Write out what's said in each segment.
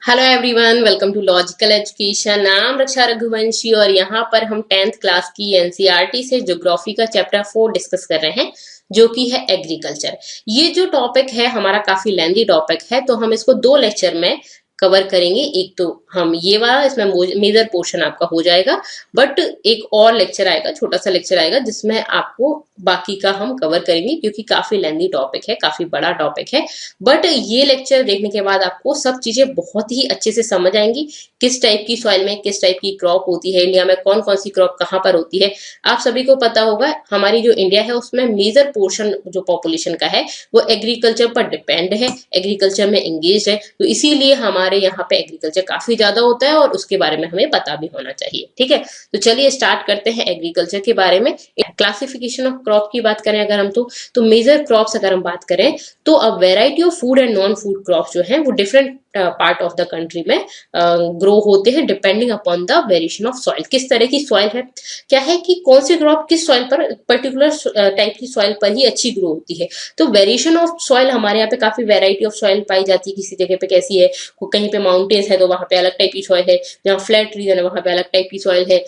Hello everyone, welcome to logical education. नाम रक्षा रघुवंशी और यहाँ पर हम 10th क्लास की एनसीईआरटी से ज्योग्राफी का चैप्टर 4 डिस्कस कर रहे हैं, जो कि है एग्रीकल्चर। ये जो टॉपिक है हमारा काफी लेंदी टॉपिक है, तो हम इसको दो लेक्चर में कवर करेंगे। एक तो हम ये वाला इसमें मेजर पोर्शन आपका हो जाएगा, बट एक और लेक्चर आएगा, छोटा सा लेक्चर आएगा जिसमें आपको बाकी का हम कवर करेंगे, क्योंकि काफी लेंदी टॉपिक है, काफी बड़ा टॉपिक है। बट ये लेक्चर देखने के बाद आपको सब चीजें बहुत ही अच्छे से समझ आएंगी। किस टाइप की सॉइल में किस टाइप की क्रॉप होती है, इंडिया में कौन कौन सी क्रॉप कहाँ पर होती है। आप सभी को पता होगा हमारी जो इंडिया है उसमें मेजर पोर्शन जो पॉपुलेशन का है वो एग्रीकल्चर पर डिपेंड है, एग्रीकल्चर में एंगेज है। तो इसीलिए हमारे यहाँ पे एग्रीकल्चर काफी ज्यादा होता है और उसके बारे में हमें पता भी होना चाहिए। ठीक है, तो चलिए स्टार्ट करते हैं एग्रीकल्चर के बारे में। क्लासिफिकेशन ऑफ क्रॉप की बात करें अगर हम तो मेजर क्रॉप्स अगर हम बात करें तो a variety of food and non food crops जो हैं वो different part of the country में ग्रो होते हैं, depending upon the variation of soil. किस तरह की सॉइल है, क्या है कि कौन सी क्रॉप किस सॉइल पर, पर्टिकुलर टाइप की सॉइल पर ही अच्छी ग्रो होती है। तो वेरिएशन ऑफ सॉइल हमारे यहाँ पे काफी वेराइटी ऑफ सॉइल पाई जाती है। किसी जगह पे कैसी है, कहीं पे माउंटेन्स है तो वहां पे अलग टाइप की सॉइल है, जहाँ फ्लैट रीजन है वहां पे अलग टाइप की सॉइल है,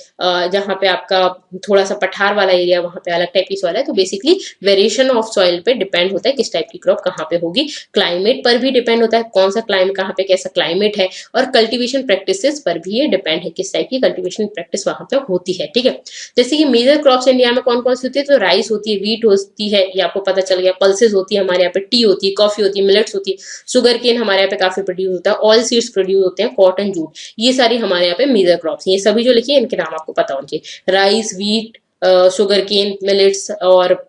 जहाँ पे आपका थोड़ा सा पठार वाला एरिया वहां पे अलग टाइप की सॉइल है। तो बेसिकली वेरिएशन ऑफ सॉइल पे डिपेंड होता है किस टाइप की क्रॉप कहाँ पे होगी। क्लाइमेट पर भी डिपेंड होता है, कौन सा क्लाइमेट कहाँ पे कैसा क्लाइमेट है, और कल्टीवेशन प्रैक्टिसेस पर भी ये डिपेंड है किस टाइप की कल्टीवेशन प्रैक्टिस वहां पे होती है। ठीक है, जैसे कि मेजर क्रॉप्स इंडिया में कौन कौन सी होती है, तो राइस होती है, वीट होती है, ये आपको पता चल गया। पल्सेस होती है हमारे यहाँ पे, टी होती है, कॉफी होती है, मिलेट्स होती है, शुगर केन हमारे यहाँ पे काफी प्रोड्यूस होता है, ऑयल सीड्स प्रोड्यूस होते हैं, कॉटन, जूट, ये सारी हमारे यहाँ पे मेजर क्रॉप्स। ये सभी जो लिखिए इनके नाम आपको पता होने चाहिए। Rice, wheat, sugar cane, millets और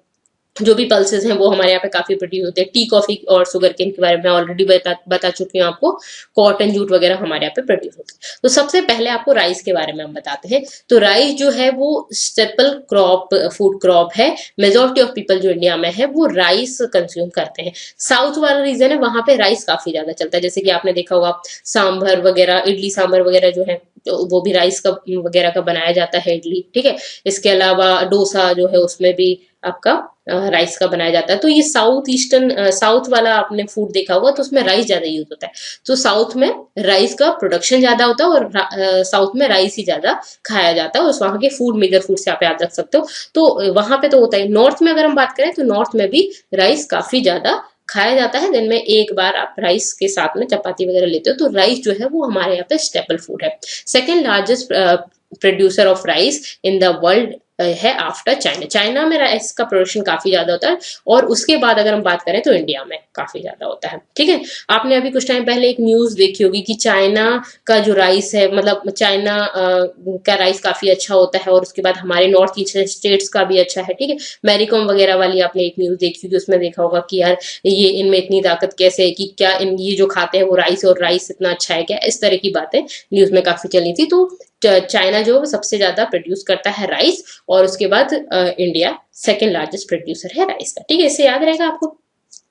जो भी पल्सेस हैं वो हमारे यहाँ पे काफी प्रोड्यूस होते हैं। टी, कॉफी और शुगर केन के बारे में ऑलरेडी बता चुकी हूँ आपको। कॉटन, जूट वगैरह हमारे यहाँ पे प्रोड्यूस होते हैं। तो सबसे पहले आपको राइस के बारे में हम बताते हैं। तो राइस जो है वो स्टेपल क्रॉप, फूड क्रॉप है। मेजोरिटी ऑफ पीपल जो इंडिया में है वो राइस कंज्यूम करते हैं। साउथ वाला रीजन है वहां पे राइस काफी ज्यादा चलता है, जैसे कि आपने देखा होगा सांभर वगैरह, इडली सांभर वगैरह जो है तो वो भी राइस का वगैरह का बनाया जाता है, इडली। ठीक है, इसके अलावा डोसा जो है उसमें भी आपका राइस का बनाया जाता है। तो ये साउथ ईस्टर्न, साउथ वाला आपने फूड देखा होगा तो उसमें राइस ज्यादा यूज होता है। तो साउथ में राइस का प्रोडक्शन ज्यादा होता है और साउथ में राइस ही ज्यादा खाया जाता है, और वहाँ के फूड, मेजर फूड से आप याद रख सकते हो। तो वहां पे तो होता है। नॉर्थ में अगर हम बात करें तो नॉर्थ में भी राइस काफी ज्यादा खाया जाता है। दिन में एक बार आप राइस के साथ में चपाती वगैरह लेते हो। तो राइस जो है वो हमारे यहाँ पे स्टेपल फूड है। Second largest producer of rice in the world है आफ्टर चाइना। चाइना में राइस का प्रोडक्शन काफी ज्यादा होता है, और उसके बाद अगर हम बात करें तो इंडिया में काफी ज्यादा होता है। ठीक है, आपने अभी कुछ टाइम पहले एक न्यूज देखी होगी कि चाइना का जो राइस है, मतलब चाइना का राइस काफी अच्छा होता है, और उसके बाद हमारे नॉर्थ ईस्ट स्टेट्स का भी अच्छा है। ठीक है, मैरीकॉम वगैरह वाली आपने एक न्यूज देखी होगी, उसमें देखा होगा कि यार ये इनमें इतनी ताकत कैसे है, कि क्या इन ये जो खाते हैं वो राइस, और राइस इतना अच्छा है क्या, इस तरह की बातें न्यूज में काफी चली थी। तो चाइना जो सबसे ज्यादा प्रोड्यूस करता है राइस, और उसके बाद इंडिया सेकेंड लार्जेस्ट प्रोड्यूसर है राइस का। ठीक है, इससे याद रहेगा आपको।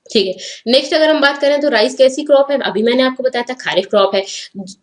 ठीक है, नेक्स्ट अगर हम बात करें तो राइस कैसी क्रॉप है, अभी मैंने आपको बताया था खारिफ क्रॉप है।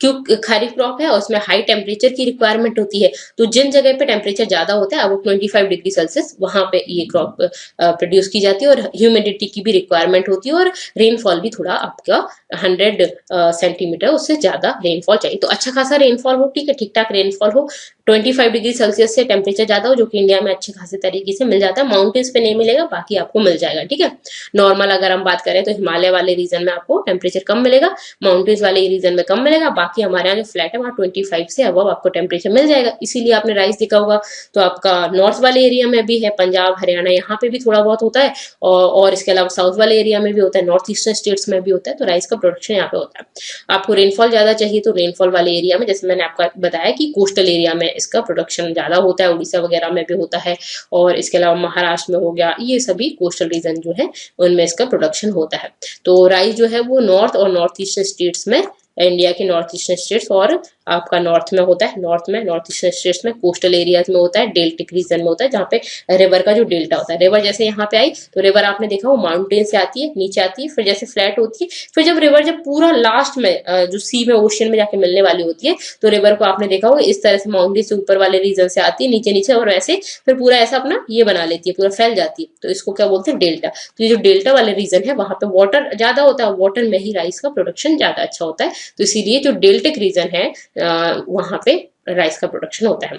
क्यों खारिफ क्रॉप है, और उसमें हाई टेम्परेचर की रिक्वायरमेंट होती है। तो जिन जगह पे टेम्परेचर ज्यादा होता है, वो 25 डिग्री सेल्सियस, वहां पे ये क्रॉप प्रोड्यूस की जाती है, और ह्यूमिडिटी की भी रिक्वायरमेंट होती है, और रेनफॉल भी थोड़ा आपका 100 सेंटीमीटर उससे ज्यादा रेनफॉल चाहिए। तो अच्छा खासा रेनफॉल हो, ठीक है, ठीक ठाक रेनफॉल हो, 25 डिग्री सेल्सियस से टेम्परेचर ज्यादा हो, जो कि इंडिया में अच्छे खासे तरीके से मिल जाता है। माउंटेन्स पे नहीं मिलेगा, बाकी आपको मिल जाएगा। ठीक है, नॉर्मल अगर हम बात करें तो हिमालय वाले रीजन में आपको टेम्परेचर कम मिलेगा, माउंटेन्स वाले रीजन में कम मिलेगा, बाकी हमारे यहाँ जो फ्लैट है वहाँ 25 से अबव आपको टेम्परेचर मिल जाएगा। इसीलिए आपने राइस देखा होगा तो आपका नॉर्थ वाले एरिया में भी है, पंजाब, हरियाणा, यहाँ पे भी थोड़ा बहुत होता है, और इसके अलावा साउथ वाले एरिया में भी होता है, नॉर्थ ईस्टर्न स्टेट्स में भी होता है। तो राइस का प्रोडक्शन यहाँ पे होता है। आपको रेनफॉल ज्यादा चाहिए तो रेनफॉल वाले एरिया में, जैसे मैंने आपको बताया कि कोस्टल एरिया में इसका प्रोडक्शन ज्यादा होता है, उड़ीसा वगैरह में भी होता है, और इसके अलावा महाराष्ट्र में हो गया, ये सभी कोस्टल रीजन जो है उनमें इसका प्रोडक्शन होता है। तो राइस जो है वो नॉर्थ और नॉर्थ ईस्टर्न स्टेट्स में, इंडिया के नॉर्थ ईस्टर्न स्टेट्स और आपका नॉर्थ में होता है, नॉर्थ ईस्टर्न स्टेट्स में, कोस्टल एरियाज में होता है, डेल्टिक रीजन में होता है, जहाँ पे रिवर का जो डेल्टा होता है। रिवर जैसे यहाँ पे आई तो रिवर आपने देखा वो माउंटेन से आती है, नीचे आती है, फिर जैसे फ्लैट होती है, फिर जब रिवर जब पूरा लास्ट में जो सी में ओशियन में जाके मिलने वाली होती है, तो रिवर को आपने देखा होगा इस तरह से माउंटेन से ऊपर वाले रीजन से आती है, नीचे नीचे, और वैसे फिर पूरा ऐसा अपना ये बना लेती है, पूरा फैल जाती है, तो इसको क्या बोलते हैं, डेल्टा। तो ये जो डेल्टा वाले रीजन है वहां पे वाटर ज्यादा होता है, वाटर में ही राइस का प्रोडक्शन ज्यादा अच्छा होता है, तो इसीलिए जो डेल्टिक रीजन है वहां पे राइस का प्रोडक्शन होता है।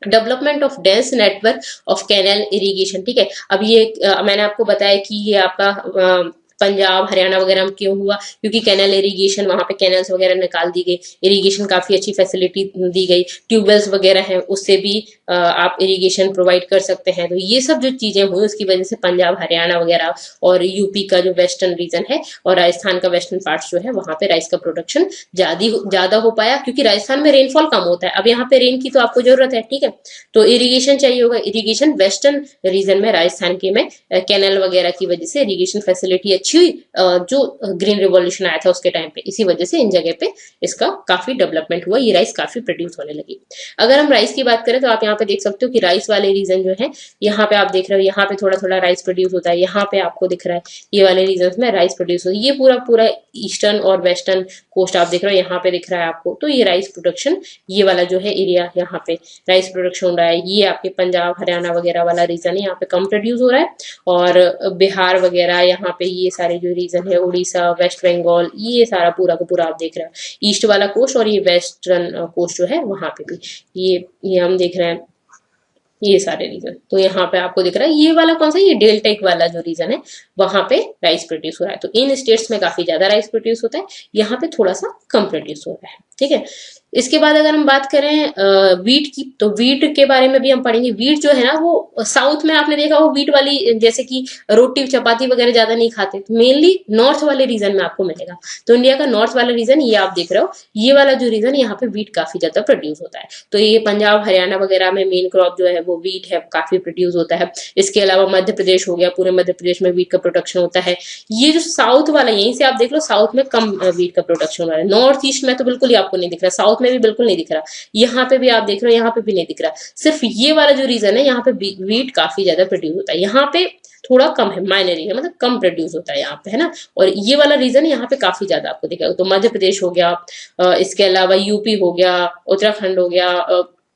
Development of dense network of canal irrigation, ठीक है। अब ये मैंने आपको बताया कि ये आपका पंजाब हरियाणा वगैरह में क्यों हुआ, क्योंकि कैनल इरिगेशन, वहां पे कैनल्स वगैरह निकाल दी गई, इरिगेशन काफी अच्छी फैसिलिटी दी गई, ट्यूबवेल्स वगैरह हैं उससे भी आप इरिगेशन प्रोवाइड कर सकते हैं। तो ये सब जो चीजें हुई उसकी वजह से पंजाब हरियाणा वगैरह और यूपी का जो वेस्टर्न रीजन है और राजस्थान का वेस्टर्न पार्ट जो है वहां पे राइस का प्रोडक्शन ज्यादा हो पाया, क्योंकि राजस्थान में रेनफॉल कम होता है। अब यहाँ पे रेन की तो आपको जरूरत है, ठीक है, तो इरिगेशन चाहिए होगा, इरिगेशन वेस्टर्न रीजन में राजस्थान के में कैनल वगैरह की वजह से इरिगेशन फैसिलिटी अच्छी हुई, जो ग्रीन रिवॉल्यूशन आया था उसके टाइम पे, इसी वजह से इन जगह पे इसका काफी डेवलपमेंट हुआ, ये राइस काफी प्रोड्यूस होने लगी। अगर हम राइस की बात करें तो आप यहाँ पे देख सकते हो कि राइस वाले रीजन जो है, यहाँ पे आप देख रहे हो, यहाँ पे थोड़ा थोड़ा राइस प्रोड्यूस होता है, यहाँ पे आपको दिख रहा है ये वाले रीजन में राइस प्रोड्यूस होता है, ये पूरा पूरा ईस्टर्न और वेस्टर्न कोस्ट आप देख रहे हो, यहाँ पे दिख रहा है आपको। तो ये राइस प्रोडक्शन, ये वाला जो है एरिया यहाँ पे राइस प्रोडक्शन हो रहा है, ये आपके पंजाब हरियाणा वगैरह वाला रीजन है, यहाँ पे कम प्रोड्यूस हो रहा है, और बिहार वगैरह यहाँ पे ये सारे जो रीजन है, उड़ीसा, वेस्ट बंगाल, ये सारा पूरा का पूरा आप देख रहे हैं, ईस्ट वाला कोस्ट और ये वेस्टर्न कोस्ट जो है वहां पे भी ये हम देख रहे हैं, ये सारे रीजन। तो यहाँ पे आपको दिख रहा है ये वाला कौन सा, ये डेल्टिक वाला जो रीजन है वहां पे राइस प्रोड्यूस हो रहा है। तो इन स्टेट्स में काफी ज्यादा राइस प्रोड्यूस होता है, यहाँ पे थोड़ा सा कम प्रोड्यूस हो रहा है, ठीक है। इसके बाद अगर हम बात करें वीट की, तो वीट के बारे में भी हम पढ़ेंगे। वीट जो है ना वो साउथ में आपने देखा वो वीट वाली, जैसे कि रोटी चपाती वगैरह ज्यादा नहीं खाते, तो मेनली नॉर्थ वाले रीजन में आपको मिलेगा। तो इंडिया का नॉर्थ वाला रीजन ये आप देख रहे हो, ये वाला जो रीजन यहाँ पे वीट काफी ज्यादा प्रोड्यूस होता है। तो ये पंजाब हरियाणा वगैरह में मेन क्रॉप जो है वो वीट है, काफी प्रोड्यूस होता है। इसके अलावा मध्य प्रदेश हो गया, पूरे मध्य प्रदेश में वीट का प्रोडक्शन होता है। ये जो साउथ वाला, यहीं से आप देख लो, साउथ में कम वीट का प्रोडक्शन हो रहा है, नॉर्थ ईस्ट में तो बिल्कुल ही आपको नहीं दिख रहा, साउथ में भी बिल्कुल नहीं दिख रहा, यहाँ पे भी आप देख रहे हो, यहाँ पे भी नहीं दिख रहा। सिर्फ ये वाला जो रीजन है यहाँ पे वीट काफी ज्यादा प्रोड्यूस होता है, यहाँ पे थोड़ा कम है, माइनर है, मतलब कम प्रोड्यूस होता है यहाँ पे, है ना। और ये वाला रीजन यहाँ पे काफी ज्यादा आपको दिखेगा। तो मध्य प्रदेश हो गया, इसके अलावा यूपी हो गया, उत्तराखंड हो गया,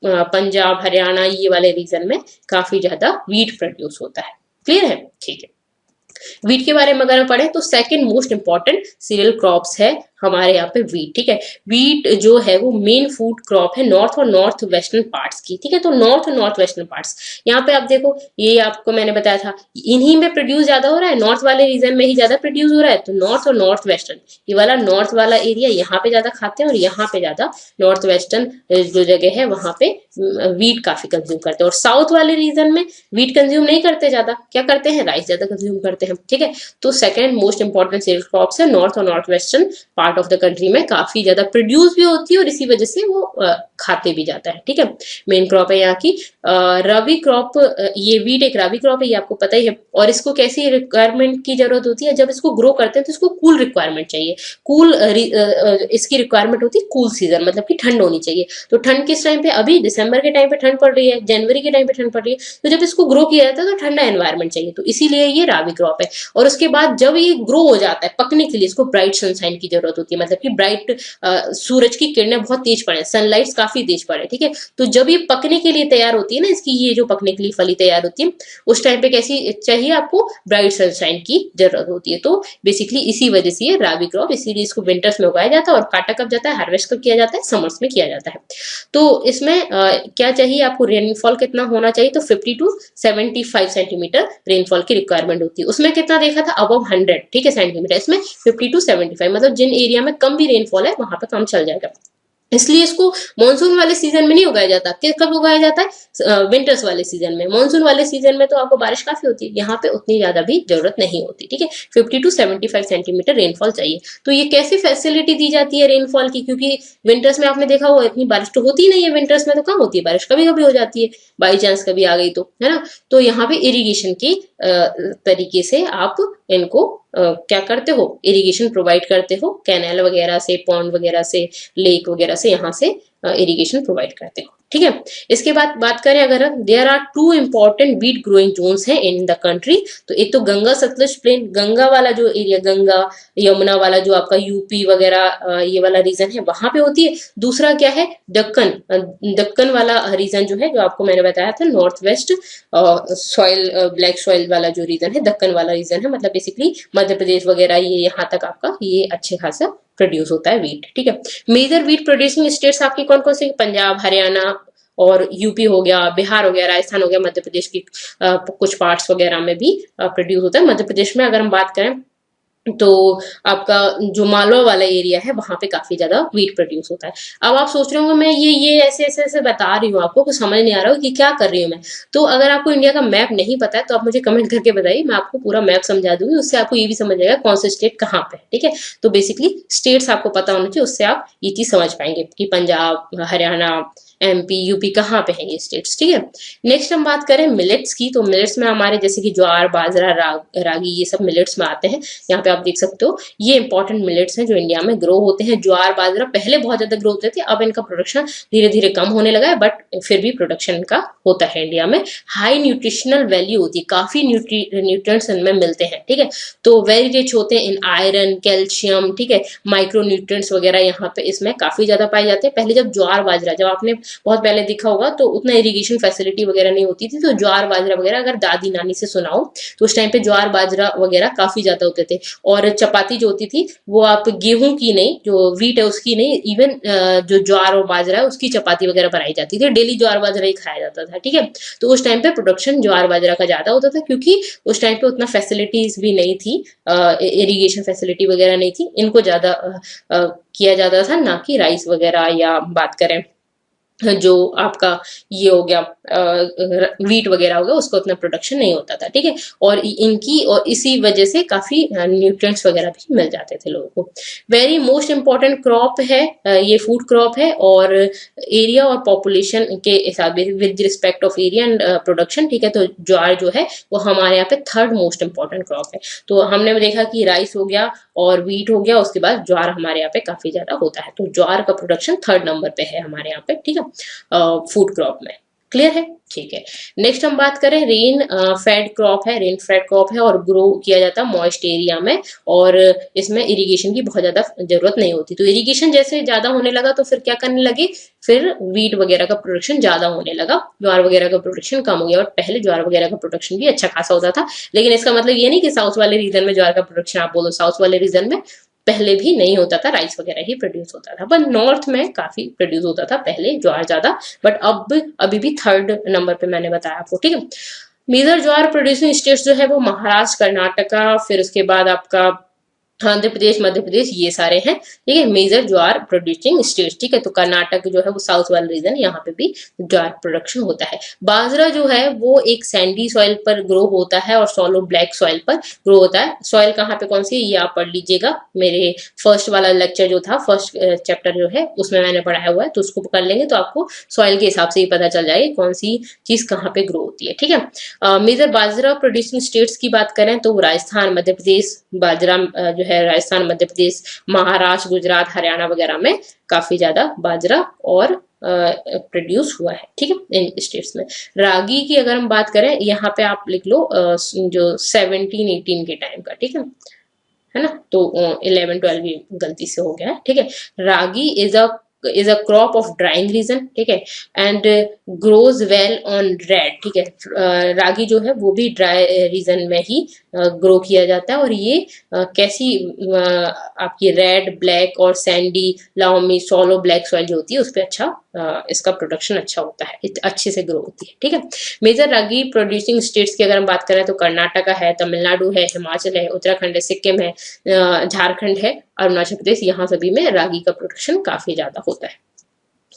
पंजाब हरियाणा, ये वाले रीजन में काफी ज्यादा वीट प्रोड्यूस होता है। क्लियर है, ठीक है। वीट के बारे में अगर हम पढ़े तो second most important cereal crops है हमारे यहाँ पे वीट, ठीक है। वीट जो है वो मेन फूड क्रॉप है नॉर्थ और नॉर्थ वेस्टर्न पार्ट्स की, ठीक है। तो नॉर्थ और नॉर्थ वेस्टर्न पार्ट्स, यहाँ पे आप देखो, ये आपको मैंने बताया था, इन्हीं में प्रोड्यूस ज्यादा हो रहा है, नॉर्थ वाले रीजन में ही ज्यादा प्रोड्यूस हो रहा है। तो नॉर्थ और नॉर्थ वेस्टर्न, ये वाला नॉर्थ वाला एरिया यहाँ पे ज्यादा खाते हैं, और यहाँ पे ज्यादा नॉर्थ वेस्टर्न जो जगह है वहां पे वीट काफी कंज्यूम करते हैं। और साउथ वाले रीजन में वीट कंज्यूम नहीं करते, ज्यादा क्या करते हैं, राइस ज्यादा कंज्यूम करते हैं, ठीक है। तो second most important cereal crops है नॉर्थ और north western part of the country में, काफी ज्यादा प्रोड्यूस भी होती है और इसी वजह से वो खाते भी जाता है, ठीक है। मेन क्रॉप है यहाँ की रबी क्रॉप, ये वीट एक रबी क्रॉप है, ये आपको पता ही है। और इसको कैसी रिक्वायरमेंट की जरूरत होती है, जब इसको ग्रो करते हैं तो इसको कूल रिक्वायरमेंट चाहिए, कूल इसकी रिक्वायरमेंट होती है कूल सीजन, मतलब कि ठंड होनी चाहिए। तो ठंड किस टाइम पे, अभी दिसंबर के टाइम पे ठंड पड़ रही है, जनवरी के टाइम पे ठंड पड़ रही है, तो जब इसको ग्रो किया जाता है तो ठंडा एनवायरमेंट चाहिए, तो इसीलिए ये रबी क्रॉप है। और उसके बाद जब ये ग्रो हो जाता है, पकने के लिए इसको ब्राइट सनशाइन की जरूरत होती है, मतलब कि ब्राइट सूरज की किरणें बहुत तेज पड़े, सनलाइट काफी तेज पड़े, ठीक है। तो जब ये पकने के लिए तैयार होती है ना, इसकी ये जो पकने के लिए फली तैयार होती है, उस टाइम पे कैसी चाहिए आपको, ब्राइट सनशाइन की जरूरत होती है। तो बेसिकली इसी वजह से ये रबी क्रॉप, इसीलिए इसको विंटर्स में उगाया जाता है, और काटा कब जाता है, हार्वेस्ट कब किया जाता है, समर्स में किया जाता है। तो इसमें क्या चाहिए आपको, रेनफॉल कितना होना चाहिए, तो 50 to 75 सेंटीमीटर रेनफॉल की रिक्वायरमेंट होती है। उसमें कितना देखा था, अबव 100, ठीक है, सेंटीमीटर। इसमें 50 to 75, मतलब जिन एरिया में कम भी रेनफॉल है वहां पे काम चल जाएगा। इसलिए इसको मानसून वाले सीजन में नहीं उगाया जाता, कब उगाया जाता है, विंटर्स वाले सीजन में। मानसून वाले सीजन में तो आपको बारिश काफी होती है, यहाँ पे उतनी ज्यादा भी जरूरत नहीं होती, ठीक है। 50 to 75 सेंटीमीटर रेनफॉल चाहिए। तो ये कैसी फैसिलिटी दी जाती है रेनफॉल की, क्योंकि विंटर्स में आपने देखा होगा इतनी बारिश तो होती नहीं है, विंटर्स में तो कम होती है बारिश, कभी कभी हो जाती है, बाई चांस कभी आ गई तो, है ना। तो यहाँ पे इरिगेशन की तरीके से आप इनको क्या करते हो, इरिगेशन प्रोवाइड करते हो, कैनाल वगैरह से, पॉन्ड वगैरह से, लेक वगैरह से, यहाँ से इरिगेशन प्रोवाइड करते हो। ठीक है, इसके बाद बात करें अगर हम, there are 2 important wheat growing zones हैं इन द कंट्री। तो एक तो गंगा सतलुज प्लेन, गंगा वाला जो एरिया, गंगा यमुना वाला जो आपका यूपी वगैरह ये वाला रीजन है वहां पे होती है। दूसरा क्या है, दक्कन, दक्कन वाला रीजन जो है, जो आपको मैंने बताया था north west soil, black soil वाला जो रीजन है, दक्कन वाला रीजन है, मतलब बेसिकली मध्य प्रदेश वगैरह ये यहाँ तक आपका ये अच्छे खासा प्रोड्यूस होता है वीट। ठीक है, मेजर वीट प्रोड्यूसिंग स्टेट्स आपकी कौन कौन सी, पंजाब, हरियाणा और यूपी हो गया, बिहार हो गया, राजस्थान हो गया, मध्य प्रदेश की कुछ पार्ट्स वगैरह में भी प्रोड्यूस होता है। मध्य प्रदेश में अगर हम बात करें तो आपका जो मालवा वाला एरिया है वहां पे काफी ज्यादा वीट प्रोड्यूस होता है। अब आप सोच रहे होंगे मैं ये ऐसे ऐसे ऐसे बता रही हूँ आपको, कुछ समझ नहीं आ रहा हो कि क्या कर रही हूँ मैं। तो अगर आपको इंडिया का मैप नहीं पता है तो आप मुझे कमेंट करके बताइए, मैं आपको पूरा मैप समझा दूंगी, उससे आपको ये भी समझ आएगा कौन सा स्टेट कहाँ पे है। ठीक है, तो बेसिकली स्टेट्स आपको पता होना चाहिए, उससे आप ये चीज समझ पाएंगे कि पंजाब, हरियाणा, एमपी, यूपी कहाँ पे है ये स्टेट्स। ठीक है, नेक्स्ट हम बात करें मिलेट्स की। तो मिलेट्स में हमारे जैसे कि ज्वार, बाजरा, रागी, ये सब मिलेट्स में आते हैं। यहाँ पे आप देख सकते हो ये इंपॉर्टेंट मिलेट्स हैं जो इंडिया में ग्रो होते हैं। ज्वार, बाजरा पहले बहुत ज्यादा ग्रो होते थे, अब इनका प्रोडक्शन धीरे धीरे कम होने लगा है, बट फिर भी प्रोडक्शन का होता है इंडिया में। हाई न्यूट्रिशनल वैल्यू होती है, काफी न्यूट्रिएंट्स इनमें मिलते हैं। ठीक है, तो वेरी रिच होते हैं इन आयरन, कैल्शियम, ठीक है, माइक्रो न्यूट्रिएंट्स वगैरह यहाँ पे इसमें काफी ज्यादा पाए जाते हैं। पहले जब ज्वार बाजरा, जब आपने बहुत पहले देखा होगा तो उतना इरिगेशन फैसिलिटी वगैरह नहीं होती थी, तो ज्वार बाजरा वगैरह अगर दादी नानी से सुनाओ तो उस टाइम पे ज्वार बाजरा वगैरह काफी ज्यादा होते थे। और चपाती जो होती थी वो आप गेहूं की नहीं, जो वीट है उसकी नहीं, इवन जो ज्वार और बाजरा है उसकी चपाती वगैरह बनाई जाती थी, डेली ज्वार बाजरा ही खाया जाता था। ठीक है, तो उस टाइम पे प्रोडक्शन ज्वार बाजरा का ज्यादा होता था, क्योंकि उस टाइम पे उतना फैसिलिटीज भी नहीं थी, इरिगेशन फैसिलिटी वगैरह नहीं थी, इनको ज्यादा किया जाता था, ना कि राइस वगैरह, या बात करें जो आपका ये हो गया वीट वगैरह हो गया, उसका उतना प्रोडक्शन नहीं होता था। ठीक है, और इनकी और इसी वजह से काफी न्यूट्रिएंट्स वगैरह भी मिल जाते थे लोगों को। वेरी मोस्ट इंपॉर्टेंट क्रॉप है ये, फूड क्रॉप है, और एरिया और पॉपुलेशन के हिसाब से with respect of area and production. ठीक है, तो ज्वार जो है वो हमारे यहाँ पे थर्ड मोस्ट इंपॉर्टेंट क्रॉप है। तो हमने देखा कि राइस हो गया और वीट हो गया, उसके बाद ज्वार हमारे यहाँ पे काफी ज्यादा होता है, तो ज्वार का प्रोडक्शन थर्ड नंबर पे है हमारे यहाँ पे। ठीक है, फूड क्रॉप में। क्लियर है, ठीक है। नेक्स्ट हम बात करें, रेन फेड क्रॉप है, रेन फेड क्रॉप है और ग्रो किया जाता है मॉइस्ट एरिया में, और इसमें इरिगेशन की बहुत ज्यादा जरूरत नहीं होती। तो इरिगेशन जैसे ज्यादा होने लगा तो फिर क्या करने लगे, फिर वीट वगैरह का प्रोडक्शन ज्यादा होने लगा, ज्वार वगैरह का प्रोडक्शन कम हो गया। और पहले ज्वार वगैरह का प्रोडक्शन भी अच्छा खासा होता था, लेकिन इसका मतलब ये नहीं कि साउथ वाले रीजन में ज्वार का प्रोडक्शन, आप बोलो साउथ वाले रीजन में पहले भी नहीं होता था, राइस वगैरह ही प्रोड्यूस होता था, पर नॉर्थ में काफी प्रोड्यूस होता था पहले ज्वार ज्यादा, बट अब अभी भी थर्ड नंबर पे मैंने बताया आपको। ठीक है, मेजर ज्वार प्रोड्यूसिंग स्टेट्स जो है वो महाराष्ट्र, कर्नाटका, फिर उसके बाद आपका आंध्र प्रदेश, मध्य प्रदेश, ये सारे हैं। ठीक है, मेजर ज्वार प्रोड्यूसिंग स्टेट्स। ठीक है, तो कर्नाटक जो है वो साउथ वाला रीजन, यहाँ पे भी ज्वार प्रोडक्शन होता है। बाजरा जो है वो एक सैंडी सॉइल पर ग्रो होता है और सोलो ब्लैक सॉइल पर ग्रो होता है। सॉइल कहाँ पे कौन सी है ये आप पढ़ लीजिएगा, मेरे फर्स्ट वाला लेक्चर जो था, फर्स्ट चैप्टर जो है उसमें मैंने पढ़ाया हुआ है, तो उसको कर लेंगे तो आपको सॉइल के हिसाब से ही पता चल जाएगी कौन सी चीज कहाँ पे ग्रो होती है। ठीक है, मेजर बाजरा प्रोड्यूसिंग स्टेट्स की बात करें तो राजस्थान, मध्य प्रदेश, बाजरा जो है राजस्थान, मध्य प्रदेश, महाराष्ट्र, गुजरात, हरियाणा वगैरह में काफी ज्यादा बाजरा और प्रोड्यूस हुआ है। ठीक है, इन स्टेट्स में। रागी की अगर हम बात करें, यहाँ पे आप लिख लो जो 17-18 के टाइम का। ठीक है ना, तो 11-12 भी गलती से हो गया है। ठीक है, ragi is a crop of drying region. ठीक है, and grows well on red. ठीक है, रागी जो है वो भी ड्राई रीजन में ही ग्रो किया जाता है, और ये कैसी आपकी रेड, ब्लैक और सैंडी, लाउमी, सोलो ब्लैक सॉइल जो होती है उस पर अच्छा इसका प्रोडक्शन अच्छा होता है, अच्छे से ग्रो होती है। ठीक है, मेजर रागी प्रोड्यूसिंग स्टेट्स की अगर हम बात करें तो कर्नाटका है, तमिलनाडु है, हिमाचल है, उत्तराखंड है, सिक्किम है, झारखंड है, अरुणाचल प्रदेश, यहाँ सभी में रागी का प्रोडक्शन काफी ज्यादा होता है।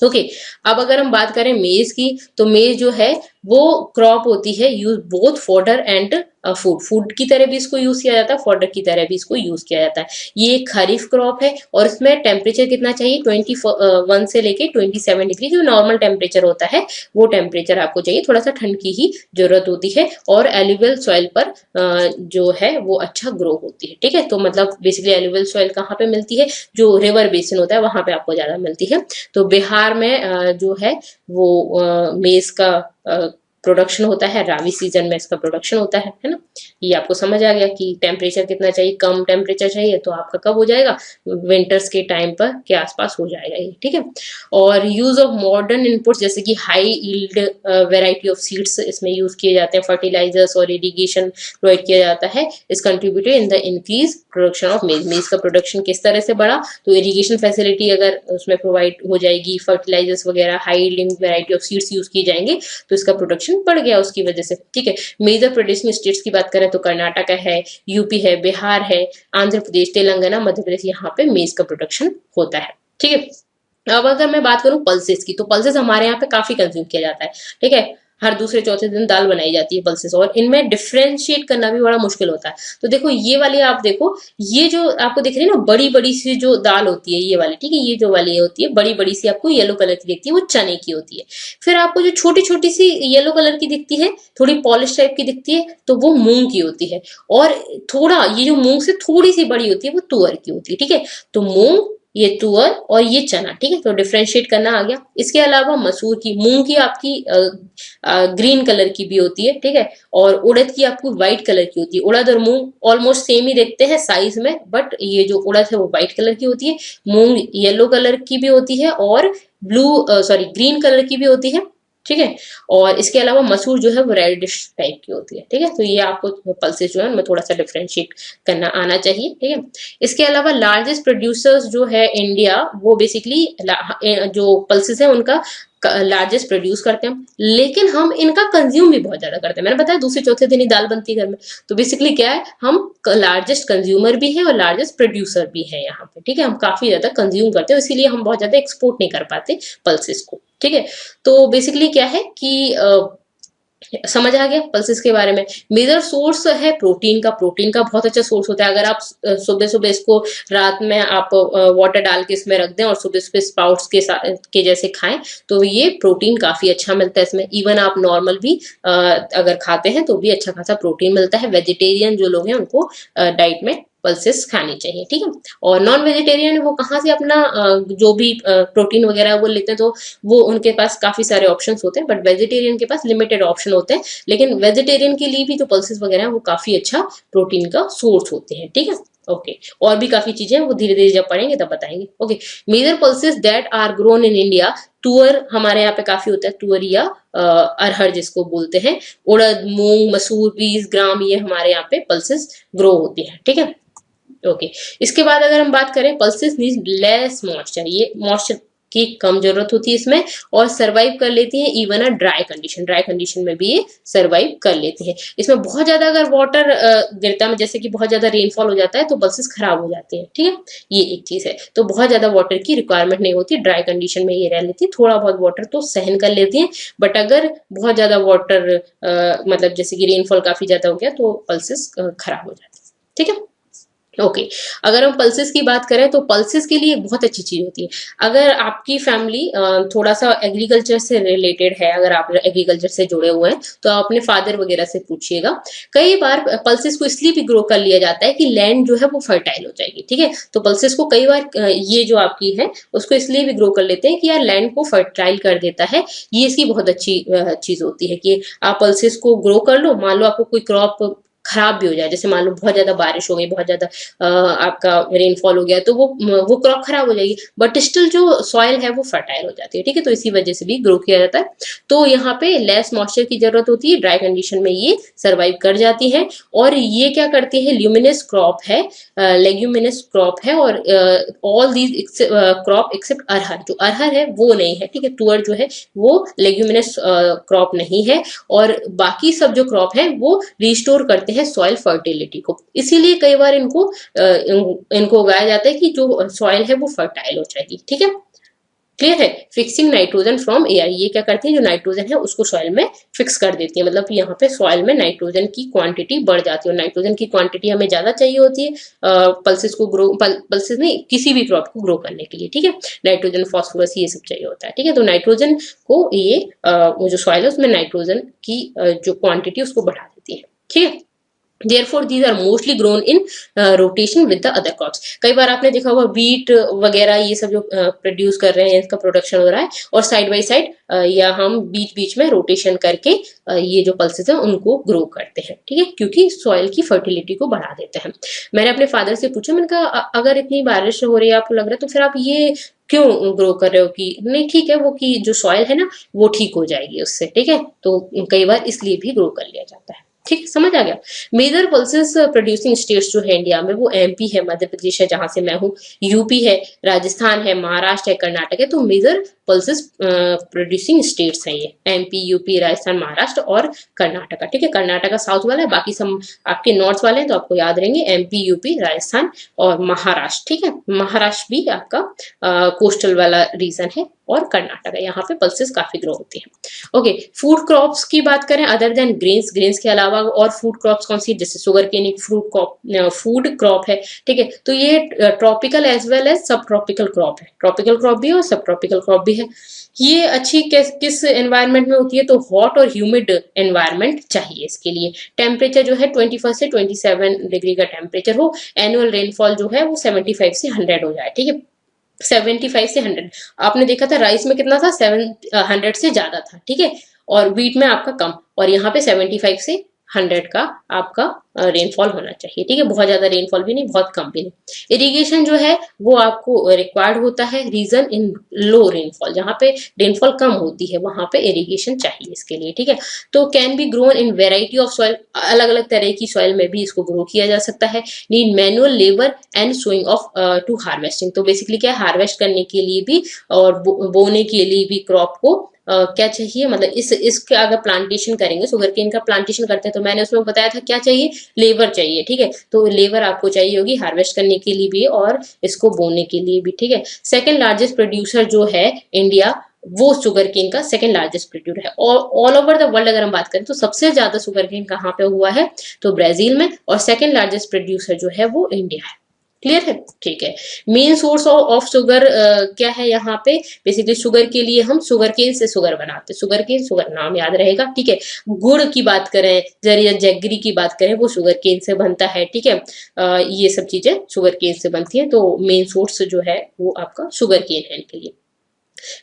ओके, अब अगर हम बात करें मेज की, तो मेज जो है वो क्रॉप होती है use both fodder and food की तरह भी इसको यूज किया जाता है, फॉडर की तरह भी इसको यूज किया जाता है। ये एक खरीफ क्रॉप है और इसमें टेम्परेचर कितना चाहिए, 21 से लेके 27 डिग्री जो नॉर्मल टेम्परेचर होता है वो टेम्परेचर आपको चाहिए। थोड़ा सा ठंड की ही जरूरत होती है और एल्यूवियल सॉइल पर जो है वो अच्छा ग्रो होती है। ठीक है, तो मतलब बेसिकली एल्यूवियल सॉइल कहाँ पे मिलती है, जो रिवर बेसिन होता है वहां पे आपको ज्यादा मिलती है। तो बिहार में जो है वो मेज का प्रोडक्शन होता है, राबी सीजन में इसका प्रोडक्शन होता है ना। ये आपको समझ आ गया कि टेम्परेचर कितना चाहिए, कम टेम्परेचर चाहिए तो आपका कब हो जाएगा, विंटर्स के टाइम पर के आसपास हो जाएगा ये। ठीक है, और यूज ऑफ मॉडर्न इनपुट्स जैसे कि high yield variety of seeds इसमें यूज किए जाते हैं, फर्टिलाइजर्स और इरिगेशन प्रोवाइड किया जाता है, इस contributed in the increase production of मेज। मेज का प्रोडक्शन किस तरह से बढ़ा, तो इरिगेशन फैसिलिटी अगर उसमें प्रोवाइड हो जाएगी, फर्टिलाइजर्स वगैरह, high yielding variety of seeds use किए जाएंगे तो इसका प्रोडक्शन बढ़ गया उसकी वजह से। ठीक है, मेजर प्रोड्यूसिंग स्टेट्स की बात करें तो कर्नाटक है, यूपी है, बिहार है, आंध्र प्रदेश, तेलंगाना, मध्य प्रदेश, यहाँ पे मेज का प्रोडक्शन होता है। ठीक है, अब अगर मैं बात करूं पल्सेस की, तो पल्सेस हमारे यहाँ पे काफी कंज्यूम किया जाता है। ठीक है, हर दूसरे चौथे दिन दाल बनाई जाती है पल्सेस, और इनमें डिफ्रेंशिएट करना भी बड़ा मुश्किल होता है। तो देखो ये वाली आप देखो, ये जो आपको दिख रही है ना बड़ी बड़ी सी जो दाल होती है ये वाली, ठीक है, ये जो वाली होती है बड़ी बड़ी सी आपको येलो कलर की दिखती है वो चने की होती है। फिर आपको जो छोटी छोटी सी येलो कलर की दिखती है, थोड़ी पॉलिश टाइप की दिखती है, तो वो मूंग की होती है। और थोड़ा ये जो मूंग से थोड़ी सी बड़ी होती है वो तुअर की होती है। ठीक है, तो मूंग, ये तुअर और ये चना। ठीक है, तो डिफ्रेंशिएट करना आ गया। इसके अलावा मसूर की, मूंग की आपकी ग्रीन कलर की भी होती है। ठीक है, और उड़द की आपको व्हाइट कलर की होती है। उड़द और मूंग ऑलमोस्ट सेम ही देखते हैं साइज में, बट ये जो उड़द है वो व्हाइट कलर की होती है, मूंग येलो कलर की भी होती है और ग्रीन कलर की भी होती है। ठीक है, और इसके अलावा मसूर जो है वो रेडिश टाइप की होती है। ठीक है, तो ये आपको पल्सेस जो है उनमें थोड़ा सा डिफ्रेंशिएट करना आना चाहिए। ठीक है, इसके अलावा लार्जेस्ट प्रोड्यूसर्स जो है इंडिया, वो बेसिकली जो पल्सेस है उनका लार्जेस्ट प्रोड्यूस करते हैं, लेकिन हम इनका कंज्यूम भी बहुत ज्यादा करते हैं। मैंने बताया दूसरे चौथे दिन ही दाल बनती है घर में। तो बेसिकली क्या है, हम लार्जेस्ट कंज्यूमर भी है और लार्जेस्ट प्रोड्यूसर भी है यहाँ पे। ठीक है, हम काफी ज्यादा कंज्यूम करते हैं, इसीलिए हम बहुत ज्यादा एक्सपोर्ट नहीं कर पाते पल्सेस को। ठीक है, तो बेसिकली क्या है कि समझ आ गया पल्सेस के बारे में। मेजर सोर्स है प्रोटीन का, प्रोटीन का बहुत अच्छा सोर्स होता है। अगर आप सुबह सुबह इसको रात में आप वाटर डाल के इसमें रख दें और सुबह सुबह स्प्राउट्स के साथ के जैसे खाएं तो ये प्रोटीन काफी अच्छा मिलता है इसमें। इवन आप नॉर्मल भी अगर खाते हैं तो भी अच्छा खासा प्रोटीन मिलता है। वेजिटेरियन जो लोग हैं उनको डाइट में पल्सेस खानी चाहिए। ठीक है, और नॉन वेजिटेरियन वो कहाँ से अपना जो भी प्रोटीन वगैरह वो लेते हैं, तो वो उनके पास काफी सारे ऑप्शंस होते हैं, बट वेजिटेरियन के पास लिमिटेड ऑप्शन होते हैं। लेकिन वेजिटेरियन के लिए भी जो पल्सेस वगैरह हैं वो काफी अच्छा प्रोटीन का सोर्स होते हैं। ठीक है, ओके, और भी काफी चीजें वो धीरे धीरे जब पढ़ेंगे तब बताएंगे। Okay, major pulses that are grown in India, तुअर हमारे यहाँ पे काफी होता है, तुअर या अरहर जिसको बोलते हैं, उड़द, मूंग, मसूर, पीस, ग्राम, ये हमारे यहाँ पे पल्सेस ग्रो होती है। ठीक है, ओके, इसके बाद अगर हम बात करें पल्सेस नीड लेस मॉइस्चर, ये मॉइस्चर की कम जरूरत होती है इसमें, और सरवाइव कर लेती है even a dry condition, dry condition में भी ये सरवाइव कर लेती है। इसमें बहुत ज्यादा अगर वाटर गिरता है, जैसे कि बहुत ज्यादा रेनफॉल हो जाता है तो पल्सेस खराब हो जाते हैं। ठीक है, ये एक चीज है। तो बहुत ज्यादा वाटर की रिक्वायरमेंट नहीं होती, ड्राई कंडीशन में ये रह लेती है, थोड़ा बहुत वाटर तो सहन कर लेती है। बट अगर बहुत ज्यादा वाटर मतलब जैसे कि रेनफॉल काफी ज्यादा हो गया तो पल्सेस खराब हो जाती है। ठीक है, ओके, अगर हम पल्सेस की बात करें तो पल्सेस के लिए बहुत अच्छी चीज होती है। अगर आपकी फैमिली थोड़ा सा एग्रीकल्चर से रिलेटेड है, अगर आप एग्रीकल्चर से जुड़े हुए हैं तो आप अपने फादर वगैरह से पूछिएगा। कई बार पल्सेस को इसलिए भी ग्रो कर लिया जाता है कि लैंड जो है वो फर्टाइल हो जाएगी। ठीक है, तो पल्सेस को कई बार ये जो आपकी है उसको इसलिए भी ग्रो कर लेते हैं कि यार लैंड को फर्टाइल कर देता है। ये इसकी बहुत अच्छी चीज होती है कि आप पल्सेस को ग्रो कर लो। मान लो आपको कोई क्रॉप खराब भी हो जाए, जैसे मान लो बहुत ज्यादा बारिश हो गई, बहुत ज्यादा आपका रेनफॉल हो गया, तो वो क्रॉप खराब हो जाएगी, बट स्टिल जो सॉइल है वो फर्टाइल हो जाती है। ठीक है, तो इसी वजह से भी ग्रो किया जाता है। तो यहाँ पे लेस मॉइस्चर की जरूरत होती है, ड्राई कंडीशन में ये सर्वाइव कर जाती है। और ये क्या करती है, ल्यूमिनस क्रॉप है, लेग्यूमिनस क्रॉप है, और ऑल दीज क्रॉप एक्सेप्ट अरहर, जो अरहर है वो नहीं है। ठीक है, तुअर जो है वो लेग्यूमिनस क्रॉप नहीं है, और बाकी सब जो क्रॉप है वो रिस्टोर करते हैं सॉइल फर्टिलिटी को। इसीलिए कई बार इनको उगाया जाता है कि जो सॉइल है वो फर्टाइल हो जाएगी। ठीक है, क्लियर है। फिक्सिंग नाइट्रोजन फ्रॉम एयर, ये क्या करती है, जो नाइट्रोजन है उसको सॉइल में फिक्स कर देती है, मतलब यहाँ पे सॉइल में नाइट्रोजन की क्वांटिटी बढ़ जाती है, और नाइट्रोजन की क्वांटिटी हमें ज्यादा चाहिए होती है पल्सेस को ग्रो, पल्सेस नहीं, किसी भी क्रॉप को ग्रो करने के लिए, ठीक है। नाइट्रोजन, फॉस्फोरस, ये सब चाहिए होता है, ठीक है। तो नाइट्रोजन को ये वो जो सॉइल है उसमें नाइट्रोजन की जो क्वांटिटी उसको बढ़ा देती है, ठीक है। Therefore, these are mostly grown in rotation with the other crops. कई बार आपने देखा होगा बीट वगैरह ये सब जो प्रोड्यूस कर रहे हैं, इसका प्रोडक्शन हो रहा है, और साइड बाय साइड या हम बीच बीच में रोटेशन करके ये जो पल्सेस हैं उनको ग्रो करते हैं, ठीक है, क्योंकि सॉइल की फर्टिलिटी को बढ़ा देते हैं। मैंने अपने फादर से पूछा, मैंने कहा अगर इतनी बारिश हो रही है आपको लग रहा है, तो फिर आप ये क्यों ग्रो कर रहे हो, कि नहीं ठीक है वो कि जो सॉइल है ना वो ठीक हो जाएगी उससे, ठीक है। तो कई बार इसलिए भी ग्रो कर लिया जाता है, ठीक, समझ आ गया। मेजर पल्सेस प्रोड्यूसिंग स्टेट्स जो है इंडिया में, वो एमपी है, मध्य प्रदेश है जहां से मैं हूँ, यूपी है, राजस्थान है, महाराष्ट्र है, कर्नाटक है। तो मेजर पल्सेस प्रोड्यूसिंग स्टेट्स हैं ये, एमपी, यूपी, राजस्थान, महाराष्ट्र और कर्नाटका, ठीक है। कर्नाटका साउथ वाला है, बाकी सब आपके नॉर्थ वाले हैं, तो आपको याद रहेंगे एमपी, यूपी, राजस्थान और महाराष्ट्र, ठीक है। महाराष्ट्र भी आपका कोस्टल वाला रीजन है, और कर्नाटक है, यहाँ पे पल्सेस काफी ग्रो होती है। ओके, फूड क्रॉप्स की बात करें, अदर देन ग्रेन्स, ग्रेन्स के अलावा और फूड क्रॉप्स कौन सी, जैसे शुगर केन एक फूड क्रॉप है, ठीक है। तो ये ट्रॉपिकल एज वेल एज सब ट्रॉपिकल क्रॉप है, ट्रॉपिकल क्रॉप भी है और सब ट्रॉपिकल क्रॉप भी है। ये अच्छी किस एनवायरनमेंट में होती है, तो हॉट और ह्यूमिड एनवायरनमेंट चाहिए इसके लिए। टेम्परेचर जो है 21 से 27 डिग्री का टेम्परेचर हो, एनुअल रेनफॉल जो है वो 75 से 100 हो जाए, ठीक है। 75 से 100, आपने देखा था राइस में कितना था, 700 से ज्यादा था, ठीक है, और व्हीट में आपका कम, और यहाँ पे 75 से 100 का आपका रेनफॉल होना चाहिए, ठीक है। बहुत ज्यादा रेनफॉल भी नहीं, बहुत कम भी नहीं। इरिगेशन जो है वो आपको रिक्वायर्ड होता है, रीजन इन लो रेनफॉल, जहाँ पे रेनफॉल कम होती है वहां पे इरिगेशन चाहिए इसके लिए, ठीक है। तो can be grown in variety of soil, अलग अलग तरह की सॉइल में भी इसको ग्रो किया जा सकता है। Need manual labour and sowing of to harvesting, तो बेसिकली क्या है, हार्वेस्ट करने के लिए भी और बोने के लिए भी क्रॉप को क्या चाहिए, मतलब इसके अगर प्लांटेशन करेंगे, शुगर केन का प्लांटेशन करते हैं, तो मैंने उसमें बताया था क्या चाहिए, लेबर चाहिए, ठीक है। तो लेबर आपको चाहिए होगी हार्वेस्ट करने के लिए भी और इसको बोने के लिए भी, ठीक है। सेकंड लार्जेस्ट प्रोड्यूसर जो है इंडिया, वो शुगर केन का सेकंड लार्जेस्ट प्रोड्यूसर है। ऑल ओवर द वर्ल्ड अगर हम बात करें तो सबसे ज्यादा शुगर केन कहाँ पे हुआ है, तो ब्राजील में, और सेकंड लार्जेस्ट प्रोड्यूसर जो है वो इंडिया है। क्लियर है, ठीक है। मेन सोर्स ऑफ शुगर क्या है यहाँ पे, बेसिकली शुगर के लिए हम शुगर केन से शुगर बनाते हैं, शुगर केन, शुगर नाम याद रहेगा, ठीक है। गुड़ की बात करें, जरिया जगरी की बात करें, वो शुगर केन से बनता है, ठीक है। ये सब चीजें शुगर केन से बनती है, तो मेन सोर्स जो है वो आपका शुगर केन है इनके लिए।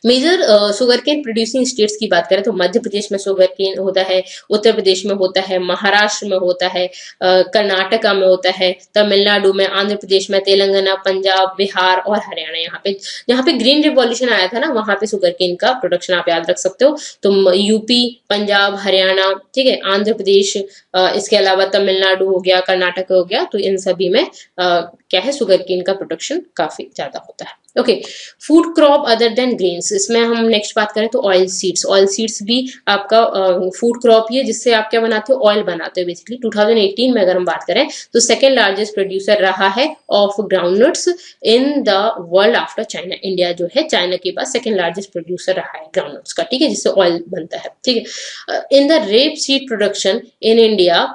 Major sugar cane producing states की बात करें तो मध्य प्रदेश में शुगर केन होता है, उत्तर प्रदेश में होता है, महाराष्ट्र में होता है, कर्नाटका में होता है, तमिलनाडु में, आंध्र प्रदेश में, तेलंगाना, पंजाब, बिहार और हरियाणा। यहाँ पे ग्रीन रिवॉल्यूशन आया था ना, वहां पे शुगर केन का प्रोडक्शन आप याद रख सकते हो। तो यूपी, पंजाब, हरियाणा, ठीक है, आंध्र प्रदेश, इसके अलावा तमिलनाडु हो गया, कर्नाटक हो गया, तो इन सभी में क्या है, शुगर केन का प्रोडक्शन काफी ज्यादा होता है। Okay, food crop other than grains, इसमें हम नेक्स्ट बात करें तो ऑयल सीड्स, ऑयल सीड्स भी आपका फूड क्रॉप ही है, जिससे आप क्या बनाते हो, ऑयल बनाते हो बेसिकली। 2018 में अगर हम बात करें तो सेकेंड लार्जेस्ट प्रोड्यूसर रहा है of groundnuts in the world after China. India जो है चाइना के बाद सेकेंड लार्जेस्ट प्रोड्यूसर रहा है ग्राउंडनट्स का, ठीक है, जिससे ऑयल बनता है, ठीक है। In the rape seed production in India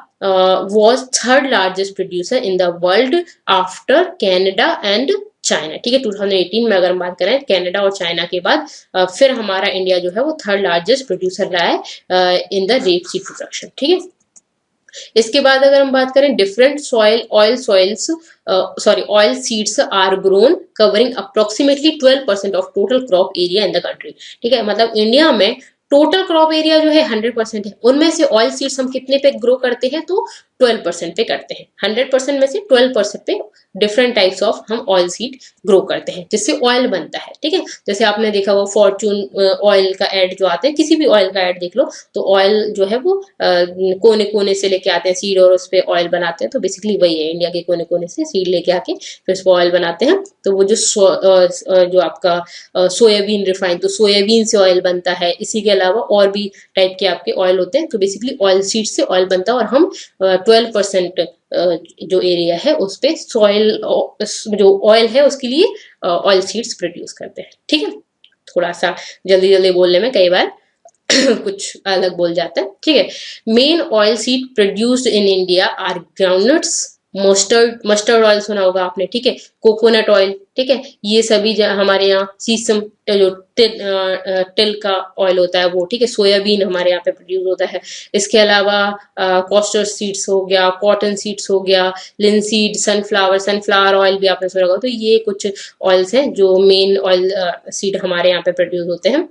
was third largest producer in the world after Canada and China, ठीक है। 2018 में अगर हम बात करें कनाडा और चाइना के बाद फिर हमारा इंडिया जो है वो थर्ड लार्जेस्ट प्रोड्यूसर रहा है in the rape seed production, ठीक है। इसके बाद अगर हम बात करें different oil seeds are grown covering approximately 12% of total crop area in the country, ठीक है। मतलब इंडिया में टोटल क्रॉप एरिया जो है 100% है, उनमें से ऑयल सीड्स हम कितने पे ग्रो करते हैं, तो 12% पे करते हैं। 100% में से 12% पे डिफरेंट टाइप्स ऑफ हम ऑयल सीड ग्रो करते हैं, जिससे ऑयल बनता है, ठीक है। जैसे आपने देखा वो फॉर्चून ऑयल का एड जो आते हैं, किसी भी ऑयल का एड देख लो, तो ऑयल जो है वो कोने कोने से लेके आते हैं सीड और उस पर ऑयल बनाते हैं। तो बेसिकली वही है, इंडिया के कोने कोने से सीड लेके आके फिर उस पर ऑयल बनाते हैं। तो वो जो आपका सोयाबीन रिफाइन, तो सोयाबीन से ऑयल बनता है। इसी के अलावा और भी टाइप के आपके ऑयल होते हैं, तो बेसिकली ऑयल सीड से ऑयल बनता है, और हम 12% जो एरिया है उस पे सॉइल जो ऑयल है उसके लिए ऑयल सीड्स प्रोड्यूस करते हैं, ठीक है। थोड़ा सा जल्दी जल्दी बोलने में कई बार कुछ अलग बोल जाता है, ठीक है। Main oil seed produced in India are groundnuts, mustard oil सुना होगा आपने, ठीक है, कोकोनट ऑयल, ठीक है, ये सभी हमारे यहाँ सीसम जो टिल का ऑयल होता है वो, ठीक है, सोयाबीन हमारे यहाँ पे प्रोड्यूस होता है। इसके अलावा कॉस्टर सीड्स हो गया, कॉटन सीड्स हो गया, लिनसीड, सनफ्लावर ऑयल भी आपने सुना होगा। तो ये कुछ ऑयल्स हैं जो मेन ऑयल सीड हमारे यहाँ पे प्रोड्यूस होते हैं।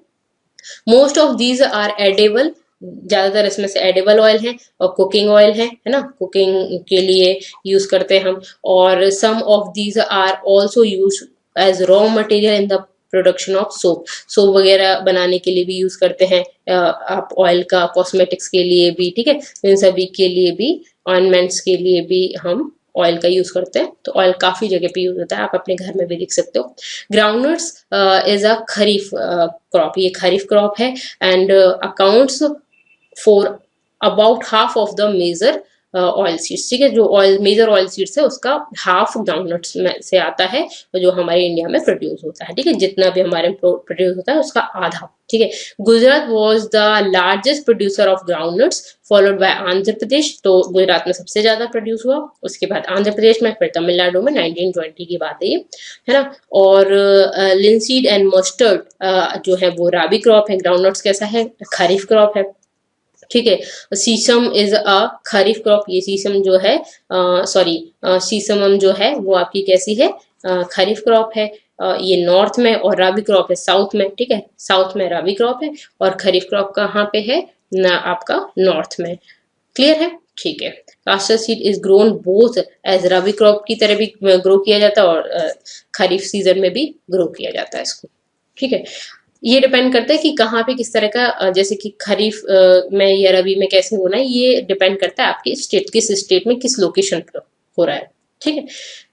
Most of these are edible, ज्यादातर इसमें से एडेबल ऑयल है और कुकिंग ऑयल है ना, कुकिंग के लिए यूज करते हैं हम। और some of these are also use as raw material in the production of soap वगैरह बनाने के लिए भी यूज करते हैं आप ऑयल का, कॉस्मेटिक्स के लिए भी, ठीक है, इन सभी के लिए भी, ऑर्नामेंट्स के लिए भी हम ऑयल का यूज करते हैं। तो ऑयल काफी जगह पे यूज होता है, आप अपने घर में भी देख सकते हो। Groundnuts is a kharif crop, ये खरीफ क्रॉप है and accounts for about half of the major oil seeds, ठीक है, जो ऑयल मेजर ऑयल सीड्स है उसका हाफ ग्राउंडनट्स में से आता है जो हमारे इंडिया में प्रोड्यूस होता है, ठीक है, जितना भी हमारे प्रोड्यूस होता है उसका आधा, ठीक है। Gujarat was the largest producer of groundnuts followed by Andhra Pradesh, तो गुजरात में सबसे ज्यादा प्रोड्यूस हुआ, उसके बाद आंध्र प्रदेश में, फिर तमिलनाडु में। 1920 की बात है ये, है ना। और लिनसीड एंड मस्टर्ड जो है वो राबी क्रॉप है, ग्राउंडनट्स कैसा है, खरीफ क्रॉप है, ठीक है। सीसम इज अ खरीफ क्रॉप, ये सीसम जो है सीसम जो है वो आपकी कैसी है, खरीफ क्रॉप है। ये नॉर्थ में, और राबी क्रॉप है साउथ में, ठीक है, साउथ में राबी क्रॉप है और खरीफ क्रॉप कहाँ पे है ना, आपका नॉर्थ में। क्लियर है, ठीक है। Castor seed is grown both as rabi crop की तरह भी ग्रो किया जाता है और खरीफ सीजन में भी ग्रो किया जाता है इसको, ठीक है। ये डिपेंड करता है कि कहाँ पे किस तरह का, जैसे कि खरीफ में या रबी में कैसे होना है, ये डिपेंड करता है आपके स्टेट, किस स्टेट में किस लोकेशन पर हो रहा है, ठीक है।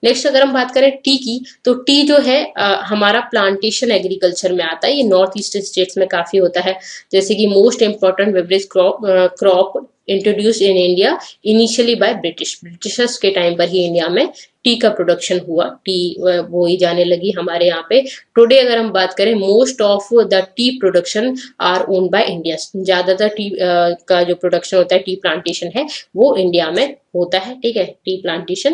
नेक्स्ट अगर हम बात करें टी की, तो टी जो है हमारा प्लांटेशन एग्रीकल्चर में आता है, ये नॉर्थ ईस्टर्न स्टेट्स में काफी होता है। जैसे कि most important beverage crop introduced in India initially by Britishers के टाइम पर ही इंडिया में टी का प्रोडक्शन हुआ, टी बोई जाने लगी हमारे यहाँ पे। टुडे अगर हम बात करें, most of the T production our own by India, ज्यादातर टी का जो प्रोडक्शन होता है, टी प्लांटेशन है वो इंडिया में होता है, ठीक है, tea plantation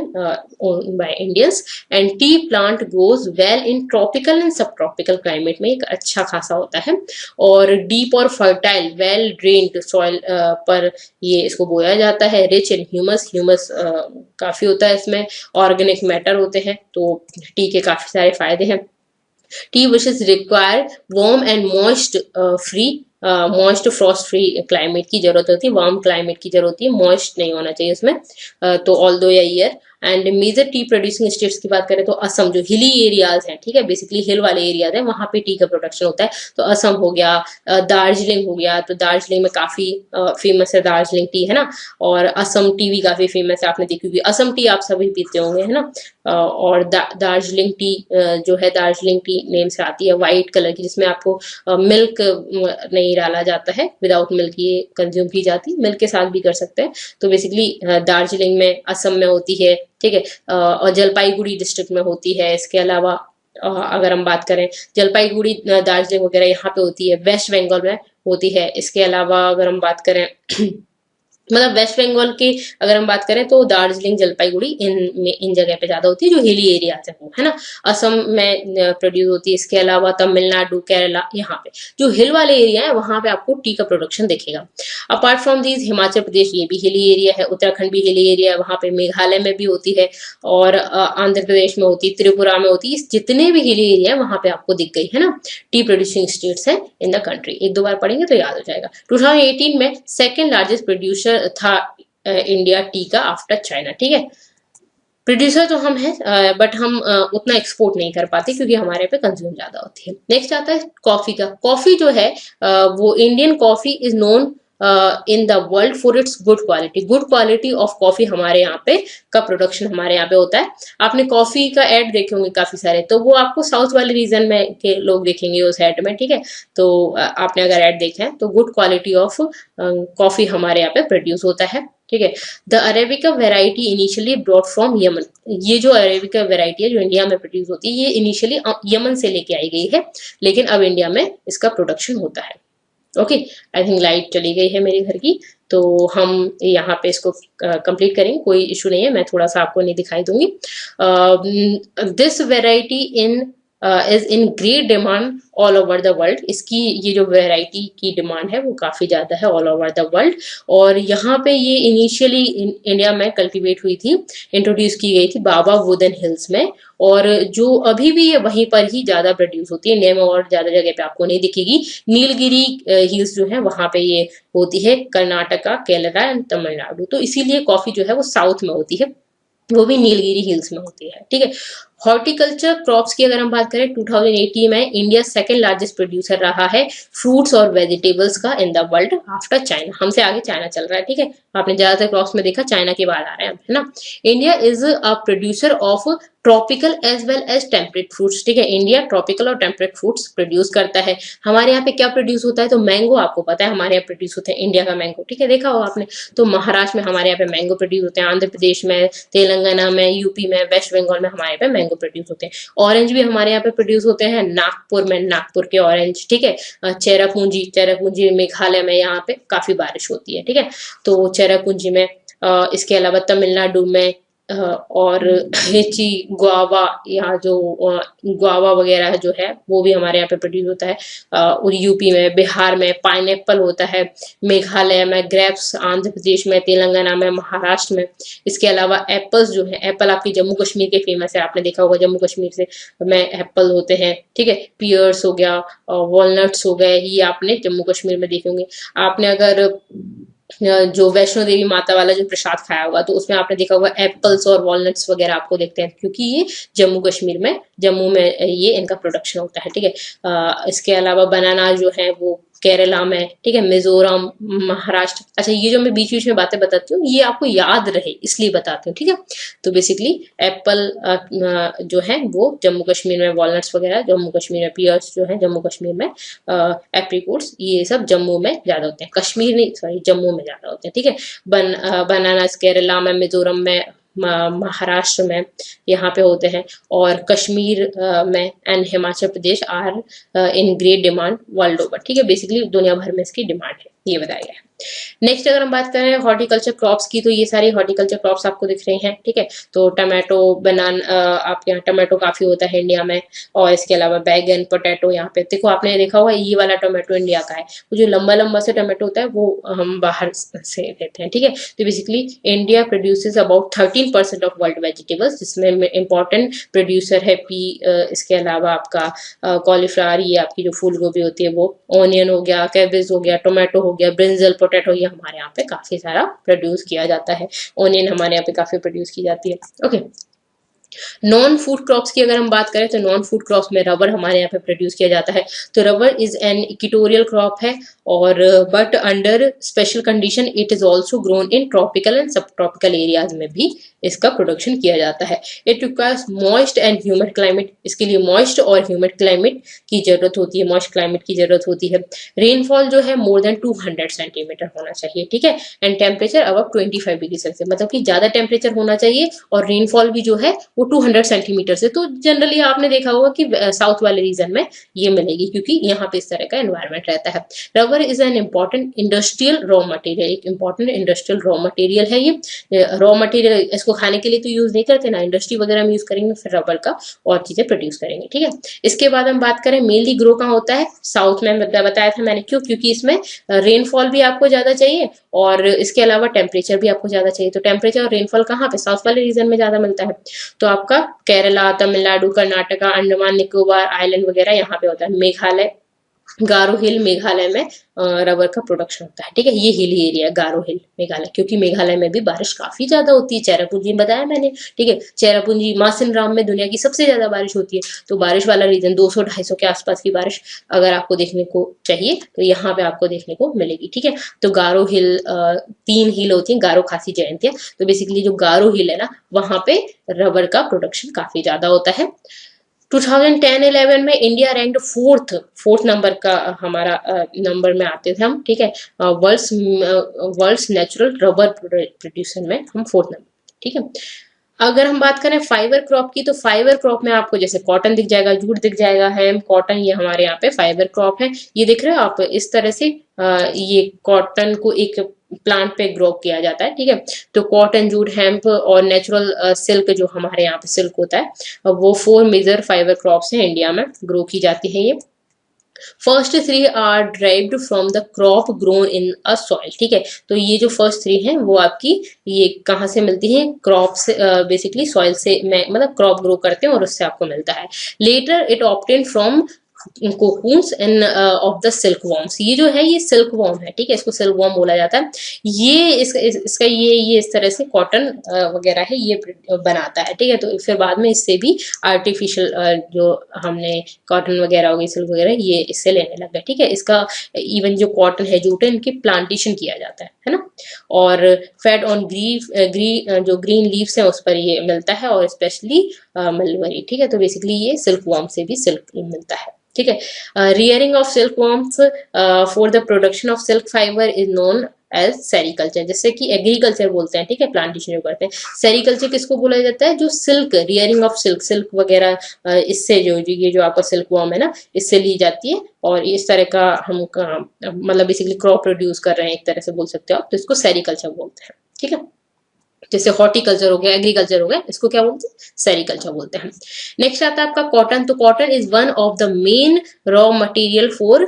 own by Indians. And T plant grows well in tropical and सब ट्रॉपिकल क्लाइमेट में, एक अच्छा खासा होता है। और डीप और फर्टाइल वेल ड्रेन्ड सॉइल पर ये इसको बोया जाता है। रिच इन ह्यूमस काफी होता है इसमें, ऑर्गेनिक मैटर होते हैं, तो टी के काफी सारे फायदे हैं। T which is require warm and moist Frost free climate की जरूरत होती है, वार्म क्लाइमेट की जरूरत होती है, मॉइस्ट नहीं होना चाहिए उसमें। तो ऑल दो या year. And major tea producing states की बात करें तो असम, जो हिली एरियाज हैं, ठीक है, बेसिकली हिल वाले एरियाज हैं, वहां पे टी का प्रोडक्शन होता है। तो असम हो गया, दार्जिलिंग हो गया, तो दार्जिलिंग में काफी फेमस है दार्जिलिंग टी, है ना। और असम टी भी काफी फेमस है, आपने देखी होगी असम टी, आप सभी पीते होंगे, है ना। और दार्जिलिंग टी जो है, दार्जिलिंग टी नेम से आती है, व्हाइट कलर की, जिसमें आपको मिल्क नहीं डाला जाता है, विदाउट मिल्क ये कंज्यूम की जाती है, मिल्क के साथ भी कर सकते हैं। तो बेसिकली दार्जिलिंग में, असम में होती है, ठीक है। और जलपाईगुड़ी डिस्ट्रिक्ट में होती है। इसके अलावा अगर हम बात करें, जलपाईगुड़ी, दार्जिलिंग वगैरह यहाँ पे होती है, वेस्ट बंगाल में होती है। इसके अलावा अगर हम बात करें मतलब वेस्ट बंगाल की अगर हम बात करें तो दार्जिलिंग, जलपाईगुड़ी इन जगह पे ज्यादा होती है, जो हिली एरिया है वो, है ना। असम में प्रोड्यूस होती है। इसके अलावा तमिलनाडु, केरला, यहाँ पे जो हिल वाले एरिया है वहां पे आपको टी का प्रोडक्शन दिखेगा। Apart from these, Himachal Pradesh ये भी हिली एरिया है, उत्तराखंड भी हिली एरिया है, वहां पे मेघालय में भी होती है, और आंध्र प्रदेश में होती है, त्रिपुरा में होती है, जितने भी हिली एरिया है वहां पे आपको दिख गई, है ना। टी प्रोड्यूसिंग स्टेट्स है इन द कंट्री, एक दो बार पढ़ेंगे तो याद हो जाएगा। 2018 में सेकेंड लार्जेस्ट प्रोड्यूसर था इंडिया टी का आफ्टर चाइना, ठीक है। प्रोड्यूसर तो हम हैं, बट हम उतना एक्सपोर्ट नहीं कर पाते क्योंकि हमारे पे कंज्यूम ज्यादा होती है। नेक्स्ट आता है कॉफी का। कॉफी जो है वो Indian coffee is known in the world for its good quality of coffee हमारे यहाँ पे का प्रोडक्शन हमारे यहाँ पे होता है। आपने कॉफी का ऐड देखे होंगे काफी सारे, तो वो आपको साउथ वाले रीजन में के लोग देखेंगे उस ऐड में, ठीक है। तो आपने अगर ऐड देखा है तो गुड क्वालिटी ऑफ कॉफी हमारे यहाँ पे प्रोड्यूस होता है, ठीक है। The arabica variety initially brought from Yemen, ये जो अरेबिका वेराइटी है जो इंडिया में प्रोड्यूस होती है, ये इनिशियली यमन से लेके आई गई है, लेकिन अब इंडिया में इसका प्रोडक्शन होता है। ओके, आई थिंक लाइट चली गई है मेरे घर की, तो हम यहाँ पे इसको कंप्लीट करेंगे, कोई इशू नहीं है, मैं थोड़ा सा आपको नहीं दिखाई दूंगी। This variety in is in great demand all over the world, इसकी ये जो वैरायटी की डिमांड है वो काफ़ी ज़्यादा है ऑल ओवर द वर्ल्ड। और यहाँ पे ये इनिशियली इंडिया में कल्टीवेट हुई थी, इंट्रोड्यूस की गई थी बाबा वुडन हिल्स में, और जो अभी भी ये वहीं पर ही ज़्यादा प्रोड्यूस होती है, इंडिया में और ज़्यादा जगह पे आपको नहीं दिखेगी। नीलगिरी हिल्स जो है वहाँ पे ये होती है, कर्नाटका, केरला एंड तमिलनाडु, तो इसीलिए कॉफ़ी जो है वो साउथ में होती है, वो भी नीलगिरी हिल्स में होती है, ठीक है। हॉर्टिकल्चर क्रॉप्स की अगर हम बात करें, 2018 में इंडिया सेकंड लार्जेस्ट प्रोड्यूसर रहा है फ्रूट्स और वेजिटेबल्स का in the world after China, हमसे आगे चाइना चल रहा है, ठीक है। आपने ज्यादातर क्रॉप्स में देखा चाइना के बाद आ रहे हैं, है ना। India is a producer of tropical as well as temperate fruits, ठीक है। इंडिया ट्रॉपिकल और टेम्परेट फ्रूट्स प्रोड्यूस करता है। हमारे यहाँ पे क्या प्रोड्यूस होता है, तो मैंगो, आपको पता है हमारे यहाँ प्रोड्यूस होते हैं इंडिया का मैंगो, ठीक है, देखा हो आपने। तो महाराष्ट्र में हमारे यहाँ पे मैंगो प्रोड्यूस होते हैं, आंध्र प्रदेश में, तेलंगाना में, यूपी में, वेस्ट बंगाल में हमारे यहाँ पे मैंगो प्रोड्यूस होते हैं। ऑरेंज भी हमारे यहाँ पे प्रोड्यूस होते हैं नागपुर में, नागपुर के ऑरेंज, ठीक है। चेरापूंजी मेघालय में यहाँ पे काफी बारिश होती है, ठीक है, तो चेरापूंजी में। इसके अलावा तमिलनाडु में और लीची, गुआवा, यहाँ जो गुआवा वगैरह जो है वो भी हमारे यहाँ पे प्रोड्यूस होता है। और यूपी में, बिहार में पाइनएप्पल होता है, मेघालय में ग्रेप्स, आंध्र प्रदेश में, तेलंगाना में, महाराष्ट्र में। इसके अलावा एप्पल्स जो है, एप्पल आपकी जम्मू कश्मीर के फेमस है, आपने देखा होगा जम्मू कश्मीर से में एप्पल होते हैं, ठीक है। पियर्स हो गया, वॉलनट्स हो गए, ये आपने जम्मू कश्मीर में देखे होंगे। आपने अगर जो वैष्णो देवी माता वाला जो प्रसाद खाया होगा तो उसमें आपने देखा होगा एप्पल्स और वॉलनट्स वगैरह आपको देखते हैं, क्योंकि ये जम्मू कश्मीर में, जम्मू में ये इनका प्रोडक्शन होता है, ठीक है। इसके अलावा बनाना जो है वो केरला में, ठीक है, मिजोरम, महाराष्ट्र। अच्छा, ये जो मैं बीच बीच में बातें बताती हूँ ये आपको याद रहे इसलिए बताती हूँ, ठीक है। तो बेसिकली एप्पल जो है वो जम्मू कश्मीर में, वॉलनट्स वगैरह जम्मू कश्मीर में, पियर्स जो है जम्मू कश्मीर में, एप्रिकॉट्स ये सब जम्मू में ज्यादा होते हैं, कश्मीर नहीं, सॉरी, जम्मू में ज्यादा होते हैं, ठीक है। बनानास केरला में, मिजोरम में, महाराष्ट्र में यहाँ पे होते हैं, और कश्मीर में and Himachal Pradesh are in great demand world over, ठीक है। बेसिकली दुनिया भर में इसकी डिमांड है, ये बताया गया है। नेक्स्ट अगर हम बात करें हॉर्टिकल्चर क्रॉप्स की, तो ये सारी हॉर्टिकल्चर क्रॉप्स आपको दिख रही हैं, ठीक है। तो टमाटो, आपके यहाँ टमाटो काफी होता है इंडिया में, और इसके अलावा बैगन, पोटैटो, यहाँ पे देखो आपने देखा होगा ये वाला टमाटो इंडिया का है, वो जो लंबा लंबा से टमाटो होता है वो हम बाहर से लेते हैं, ठीक है। तो basically India produces about 13% of world vegetables, जिसमें इंपॉर्टेंट प्रोड्यूसर है पी, इसके अलावा आपका कॉलीफ्लावर, ये आपकी जो फूल गोभी होती है वो, ऑनियन हो गया, कैबेज हो गया, टोमेटो हो गया, ब्रिंजल, पोटैटो, ये हमारे यहाँ पे काफी सारा प्रोड्यूस किया जाता है। ऑनियन हमारे यहाँ पे काफी प्रोड्यूस की जाती है, ओके। नॉन फूड क्रॉप्स की अगर हम बात करें तो नॉन फूड क्रॉप्स में रबर हमारे यहाँ पे प्रोड्यूस किया जाता है। तो rubber is an equatorial crop है, और but under special condition it is also grown in tropical and सब ट्रॉपिकल एरियाज में भी इसका प्रोडक्शन किया जाता है। It requires moist and humid climate, इसके लिए मॉइस्ट और ह्यूमिड क्लाइमेट की जरूरत होती है, मॉइस्ट क्लाइमेट की जरूरत होती है। रेनफॉल जो है मोर देन 200 सेंटीमीटर होना चाहिए, ठीक है। And temperature above 25 degree Celsius, मतलब कि ज्यादा टेम्परेचर होना चाहिए, और रेनफॉल भी जो है वो 200 सेंटीमीटर से, तो जनरली आपने देखा होगा कि साउथ वाले रीजन में ये मिलेगी, क्योंकि यहाँ पे इस तरह का एनवायरमेंट रहता है। Rubber is an important industrial raw material, एक इम्पॉर्टेंट इंडस्ट्रियल रॉ मटेरियल है ये। रॉ मटेरियल इसको खाने के लिए तो यूज नहीं करते ना, इंडस्ट्री वगैरह में यूज करेंगे, फिर रबर का और चीजें प्रोड्यूस करेंगे, ठीक है। इसके बाद हम बात करें मेनली ग्रो कहाँ होता है, साउथ में बताया था मैंने, क्यों, क्योंकि इसमें रेनफॉल भी आपको ज्यादा चाहिए, और इसके अलावा टेम्परेचर भी आपको ज्यादा चाहिए। तो टेम्परेचर और रेनफॉल कहाँ पे, साउथ वाले रीजन में ज्यादा मिलता है। तो आपका केरला, तमिलनाडु, कर्नाटका, अंडमान निकोबार आइलैंड वगैरह यहाँ पे होता है। मेघालय, गारो हिल मेघालय में रबर का प्रोडक्शन होता है, ठीक है। ये हिली एरिया गारो हिल मेघालय, क्योंकि मेघालय में भी बारिश काफी ज्यादा होती है, चेरापूंजी बताया मैंने, ठीक है। चेरापूंजी, मासिन राम में दुनिया की सबसे ज्यादा बारिश होती है, तो बारिश वाला रीजन 200-250 के आसपास की बारिश अगर आपको देखने को चाहिए तो यहाँ पे आपको देखने को मिलेगी, ठीक है। तो गारो हिल, 3 हिल होती है, गारो, खासी, जयंतिया, तो बेसिकली जो गारो हिल है ना वहां पे रबर का प्रोडक्शन काफी ज्यादा होता है। 2010-11 में इंडिया रैंक्ड फोर्थ नंबर का हमारा नंबर में आते थे हम, ठीक है। वर्ल्ड्स नेचुरल रबर प्रोड्यूसर में हम फोर्थ नंबर, ठीक है। अगर हम बात करें फाइबर क्रॉप की, तो फाइबर क्रॉप में आपको जैसे कॉटन दिख जाएगा, जूट दिख जाएगा, हेम, कॉटन, ये हमारे यहाँ पे फाइबर क्रॉप है। ये दिख रहे हो आप, इस तरह से ये कॉटन को एक प्लांट पे ग्रो किया जाता है, ठीक है। तो कॉटन, जूट, हेम्प और नेचुरल सिल्क, जो हमारे यहाँ पे सिल्क होता है, वो 4 मेजर फाइबर क्रॉप्स हैं, इंडिया में ग्रो की जाती है ये। First 3 are derived from the crop grown in a soil, ठीक है। तो ये जो फर्स्ट 3 हैं वो आपकी ये कहाँ से मिलती हैं? क्रॉप से, बेसिकली सॉइल से, मतलब क्रॉप ग्रो करते हैं और उससे आपको मिलता है। Latter it obtain from cocoons and of the silk worms. ये जो है ये सिल्क वॉर्म है, ठीक है, इसको सिल्क वॉर्म बोला जाता है। ये इसका ये इस तरह से कॉटन वगैरह है ये बनाता है, ठीक है। तो फिर बाद में इससे भी आर्टिफिशियल जो हमने कॉटन वगैरह हो गई, सिल्क वगैरह, ये इससे लेने लग गए, ठीक है। इसका इवन जो कॉटन है, जूट है, इनकी प्लांटेशन किया जाता है ना। और फेड ऑन जो ग्रीन लीव्स है उस पर ये मिलता है, और स्पेशली मलबरी, ठीक है। तो बेसिकली ये सिल्क वॉर्म से भी सिल्क मिलता है, ठीक है। Rearing of silk worms for the production of silk fibre is known as sericulture, जैसे कि एग्रीकल्चर बोलते हैं, ठीक है, प्लांटेशन जो करते हैं। सेरिकल्चर किसको बोला जाता है? जो सिल्क, रियरिंग ऑफ सिल्क वगैरह, इससे जो ये जो आपका सिल्क वॉर्म है ना, इससे ली जाती है। और इस तरह का हम मतलब बेसिकली क्रॉप प्रोड्यूस कर रहे हैं, एक तरह से बोल सकते हो आप, तो इसको सेरिकल्चर बोलते हैं, ठीक है। जैसे हॉर्टिकल्चर हो गया, एग्रीकल्चर हो गया, इसको क्या बोलते हैं? सेरिकल्चर बोलते हैं। नेक्स्ट आता है आपका कॉटन। तो cotton is one of the main raw material for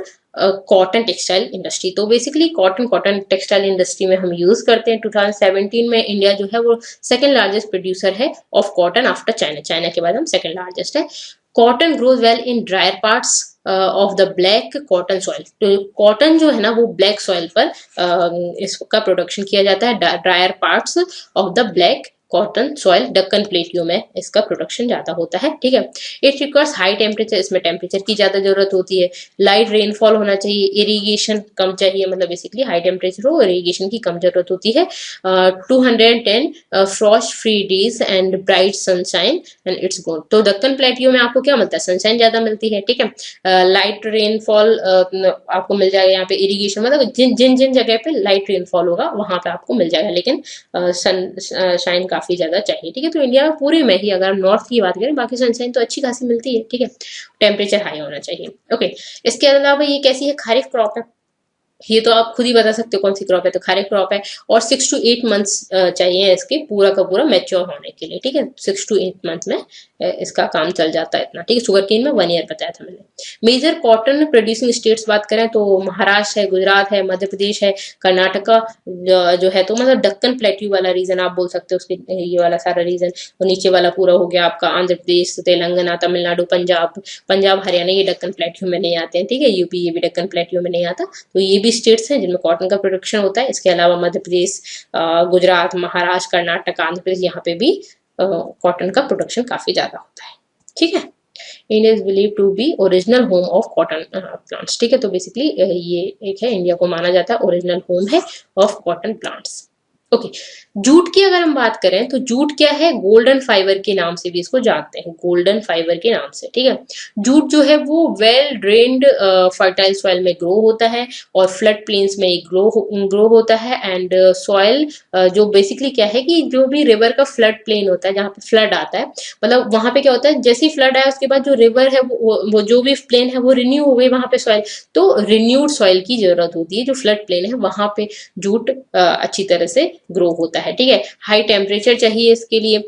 cotton textile industry. तो बेसिकली कॉटन टेक्सटाइल इंडस्ट्री में हम यूज करते हैं। 2017 में इंडिया जो है वो सेकंड लार्जेस्ट प्रोड्यूसर है of cotton after China. China के बाद हम सेकंड लार्जेस्ट है। Cotton grows well in dryer parts of the black cotton soil. तो कॉटन जो है ना वो ब्लैक सॉइल पर इसका प्रोडक्शन किया जाता है, dryer parts of the black cotton soil, Deccan प्लेटियो में इसका प्रोडक्शन ज्यादा होता है, ठीक है। इट रिक्वायर्स हाई टेम्परेचर, इसमें टेम्परेचर की ज्यादा जरूरत होती है। लाइट रेनफॉल होना चाहिए, इरिगेशन कम चाहिए, मतलब बेसिकली हाई टेम्परेचर हो, इरिगेशन की कम जरूरत होती है। 210 Frost free days and bright sunshine and it's good. तो दक्कन प्लेटियो में आपको क्या मिलता है? सनशाइन ज्यादा मिलती है, ठीक है। लाइट रेनफॉल आपको मिल जाएगा यहाँ पे। इरिगेशन मतलब जिन जिन जगह पे लाइट रेनफॉल होगा वहां पे आपको मिल जाएगा, लेकिन सनशाइन काफी ज्यादा चाहिए, ठीक है। तो इंडिया में पूरे में ही अगर हम नॉर्थ की बात करें, बाकी सनशाइन तो अच्छी खासी मिलती है, ठीक है। टेम्परेचर हाई होना चाहिए, ओके। इसके अलावा ये कैसी है? खारिफ क्रॉप है। ये तो आप खुद ही बता सकते हो कौन सी क्रॉप है, तो खारिफ क्रॉप है। और 6 to 8 मंथ्स चाहिए इसके पूरा का पूरा मैच्योर होने के लिए, ठीक है। 6 to 8 मंथ में इसका काम चल जाता है इतना, ठीक है। शुगर केन में 1 ईयर बताया था मैंने। मेजर कॉटन प्रोड्यूसिंग स्टेट्स बात करें तो महाराष्ट्र है, गुजरात है, मध्य प्रदेश है, कर्नाटका जो है, तो मतलब डक्कन प्लेट्यू वाला रीजन आप बोल सकते हो उसके, ये वाला सारा रीजन। तो नीचे वाला पूरा हो गया आपका आंध्र प्रदेश, तेलंगाना, तमिलनाडु, पंजाब हरियाणा, ये डक्कन प्लेट्यू में नहीं आते हैं, ठीक है। यूपी ये भी डक्कन प्लेट्यू में नहीं आता। तो ये भी स्टेट्स हैं जिनमें कॉटन का प्रोडक्शन होता है। इसके अलावा मध्य प्रदेश, गुजरात, महाराष्ट्र, कर्नाटक, आंध्र प्रदेश, यहाँ पे भी कॉटन का प्रोडक्शन काफी ज्यादा होता है, ठीक है। India is believe to be original home of cotton plants, ठीक है। तो बेसिकली ये एक है, इंडिया को माना जाता है ओरिजिनल होम है of cotton plants, okay. Jute की अगर हम बात करें तो जूट क्या है? गोल्डन फाइबर के नाम से भी इसको जानते हैं, गोल्डन फाइबर के नाम से, ठीक है। जूट जो है वो वेल ड्रेन्ड फर्टाइल सॉइल में ग्रो होता है और फ्लड प्लेन्स में ग्रो होता है। एंड सॉइल जो बेसिकली क्या है कि जो भी रिवर का फ्लड प्लेन होता है, जहाँ पे फ्लड आता है, मतलब वहां पे क्या होता है, जैसे ही फ्लड आया उसके बाद जो रिवर है वो जो भी प्लेन है वो रिन्यू हो गई वहां पे सॉइल। तो रिन्यूड सॉइल की जरूरत होती है, जो फ्लड प्लेन है वहां पे जूट अच्छी तरह से ग्रो होता है, ठीक है। हाई टेम्परेचर चाहिए इसके लिए,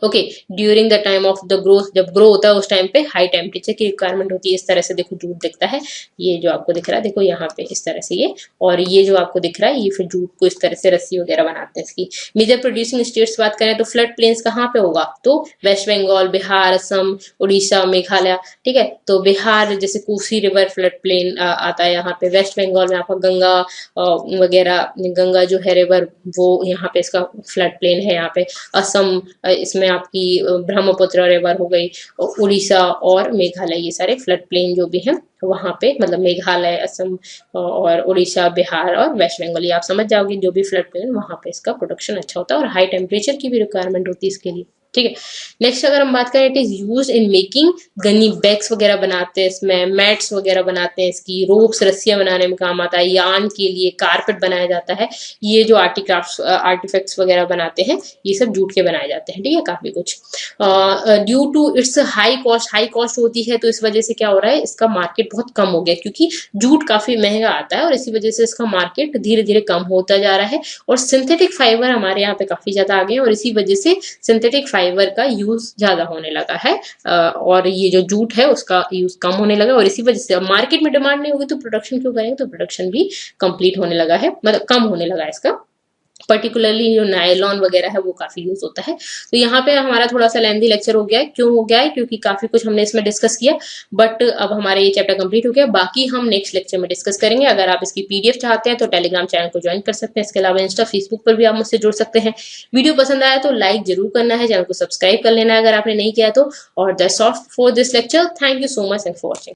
okay. During the time of the growth, जब ग्रो होता है उस टाइम पे हाई टेम्परेचर की रिक्वायरमेंट होती है। इस तरह से देखो जूट दिखता है, ये जो आपको दिख रहा है, देखो यहाँ पे इस तरह से ये, और ये जो आपको दिख रहा है ये फिर जूट को इस तरह से रस्सी वगैरह बनाते हैं इसकी। मेजर प्रोड्यूसिंग स्टेट्स बात करें तो फ्लड प्लेन्स कहाँ पे होगा? तो वेस्ट बंगाल, बिहार, असम, उड़ीसा, मेघालय, ठीक है। तो बिहार जैसे कोसी रिवर फ्लड प्लेन आता है यहाँ पे। वेस्ट बंगाल में आपका गंगा वगैरह, गंगा जो है रिवर, वो यहाँ पे इसका फ्लड प्लेन है यहाँ पे। असम, इसमें आपकी ब्रह्मपुत्र रिवर हो गई। उड़ीसा और मेघालय, ये सारे फ्लड प्लेन जो भी हैं वहां पे, मतलब मेघालय, असम और उड़ीसा, बिहार और वेस्ट बंगाल, ये आप समझ जाओगे जो भी फ्लड प्लेन, वहां पे इसका प्रोडक्शन अच्छा होता है और हाई टेम्परेचर की भी रिक्वायरमेंट होती है इसके लिए, ठीक है। नेक्स्ट अगर हम बात करें, it is used in making Ghani bags वगैरह बनाते हैं, इसमें मैट्स वगैरह बनाते हैं, इसकी रोप्स रस्सियां बनाने में काम आता है, यार्न के लिए कारपेट बनाया जाता है। ये जो आर्टिफैक्ट्स वगैरह बनाते हैं ये सब जूट के बनाए जाते हैं। ठीक है, काफी कुछ due to its high cost होती है, तो इस वजह से क्या हो रहा है, इसका मार्केट बहुत कम हो गया, क्योंकि जूट काफी महंगा आता है और इसी वजह से इसका मार्केट धीरे धीरे कम होता जा रहा है। और सिंथेटिक फाइबर हमारे यहाँ पे काफी ज्यादा आ गए हैं और इसी वजह से सिंथेटिक फाइबर का यूज ज्यादा होने लगा है और ये जो जूट है उसका यूज कम होने लगा। और इसी वजह से मार्केट में डिमांड नहीं होगी तो प्रोडक्शन क्यों करेंगे, तो प्रोडक्शन भी कंप्लीट होने लगा है, मतलब कम होने लगा है इसका। पर्टिकुलरली जो नायलॉन वगैरह है वो काफी यूज होता है। तो यहाँ पे हमारा थोड़ा सा लेंथी लेक्चर हो गया है, क्यों हो गया है, क्योंकि काफी कुछ हमने इसमें डिस्कस किया। बट अब हमारे ये चैप्टर कंप्लीट हो गया, बाकी हम नेक्स्ट लेक्चर में डिस्कस करेंगे। अगर आप इसकी पीडीएफ चाहते हैं तो टेलीग्राम चैनल को ज्वाइन कर सकते हैं, इसके अलावा इंस्टा फेसबुक पर भी आप मुझसे जुड़ सकते हैं। वीडियो पसंद आया तो लाइक जरूर करना है, चैनल को सब्सक्राइब कर लेना है अगर आपने नहीं किया तो। और that's all for this lecture, thank you so much and for watching.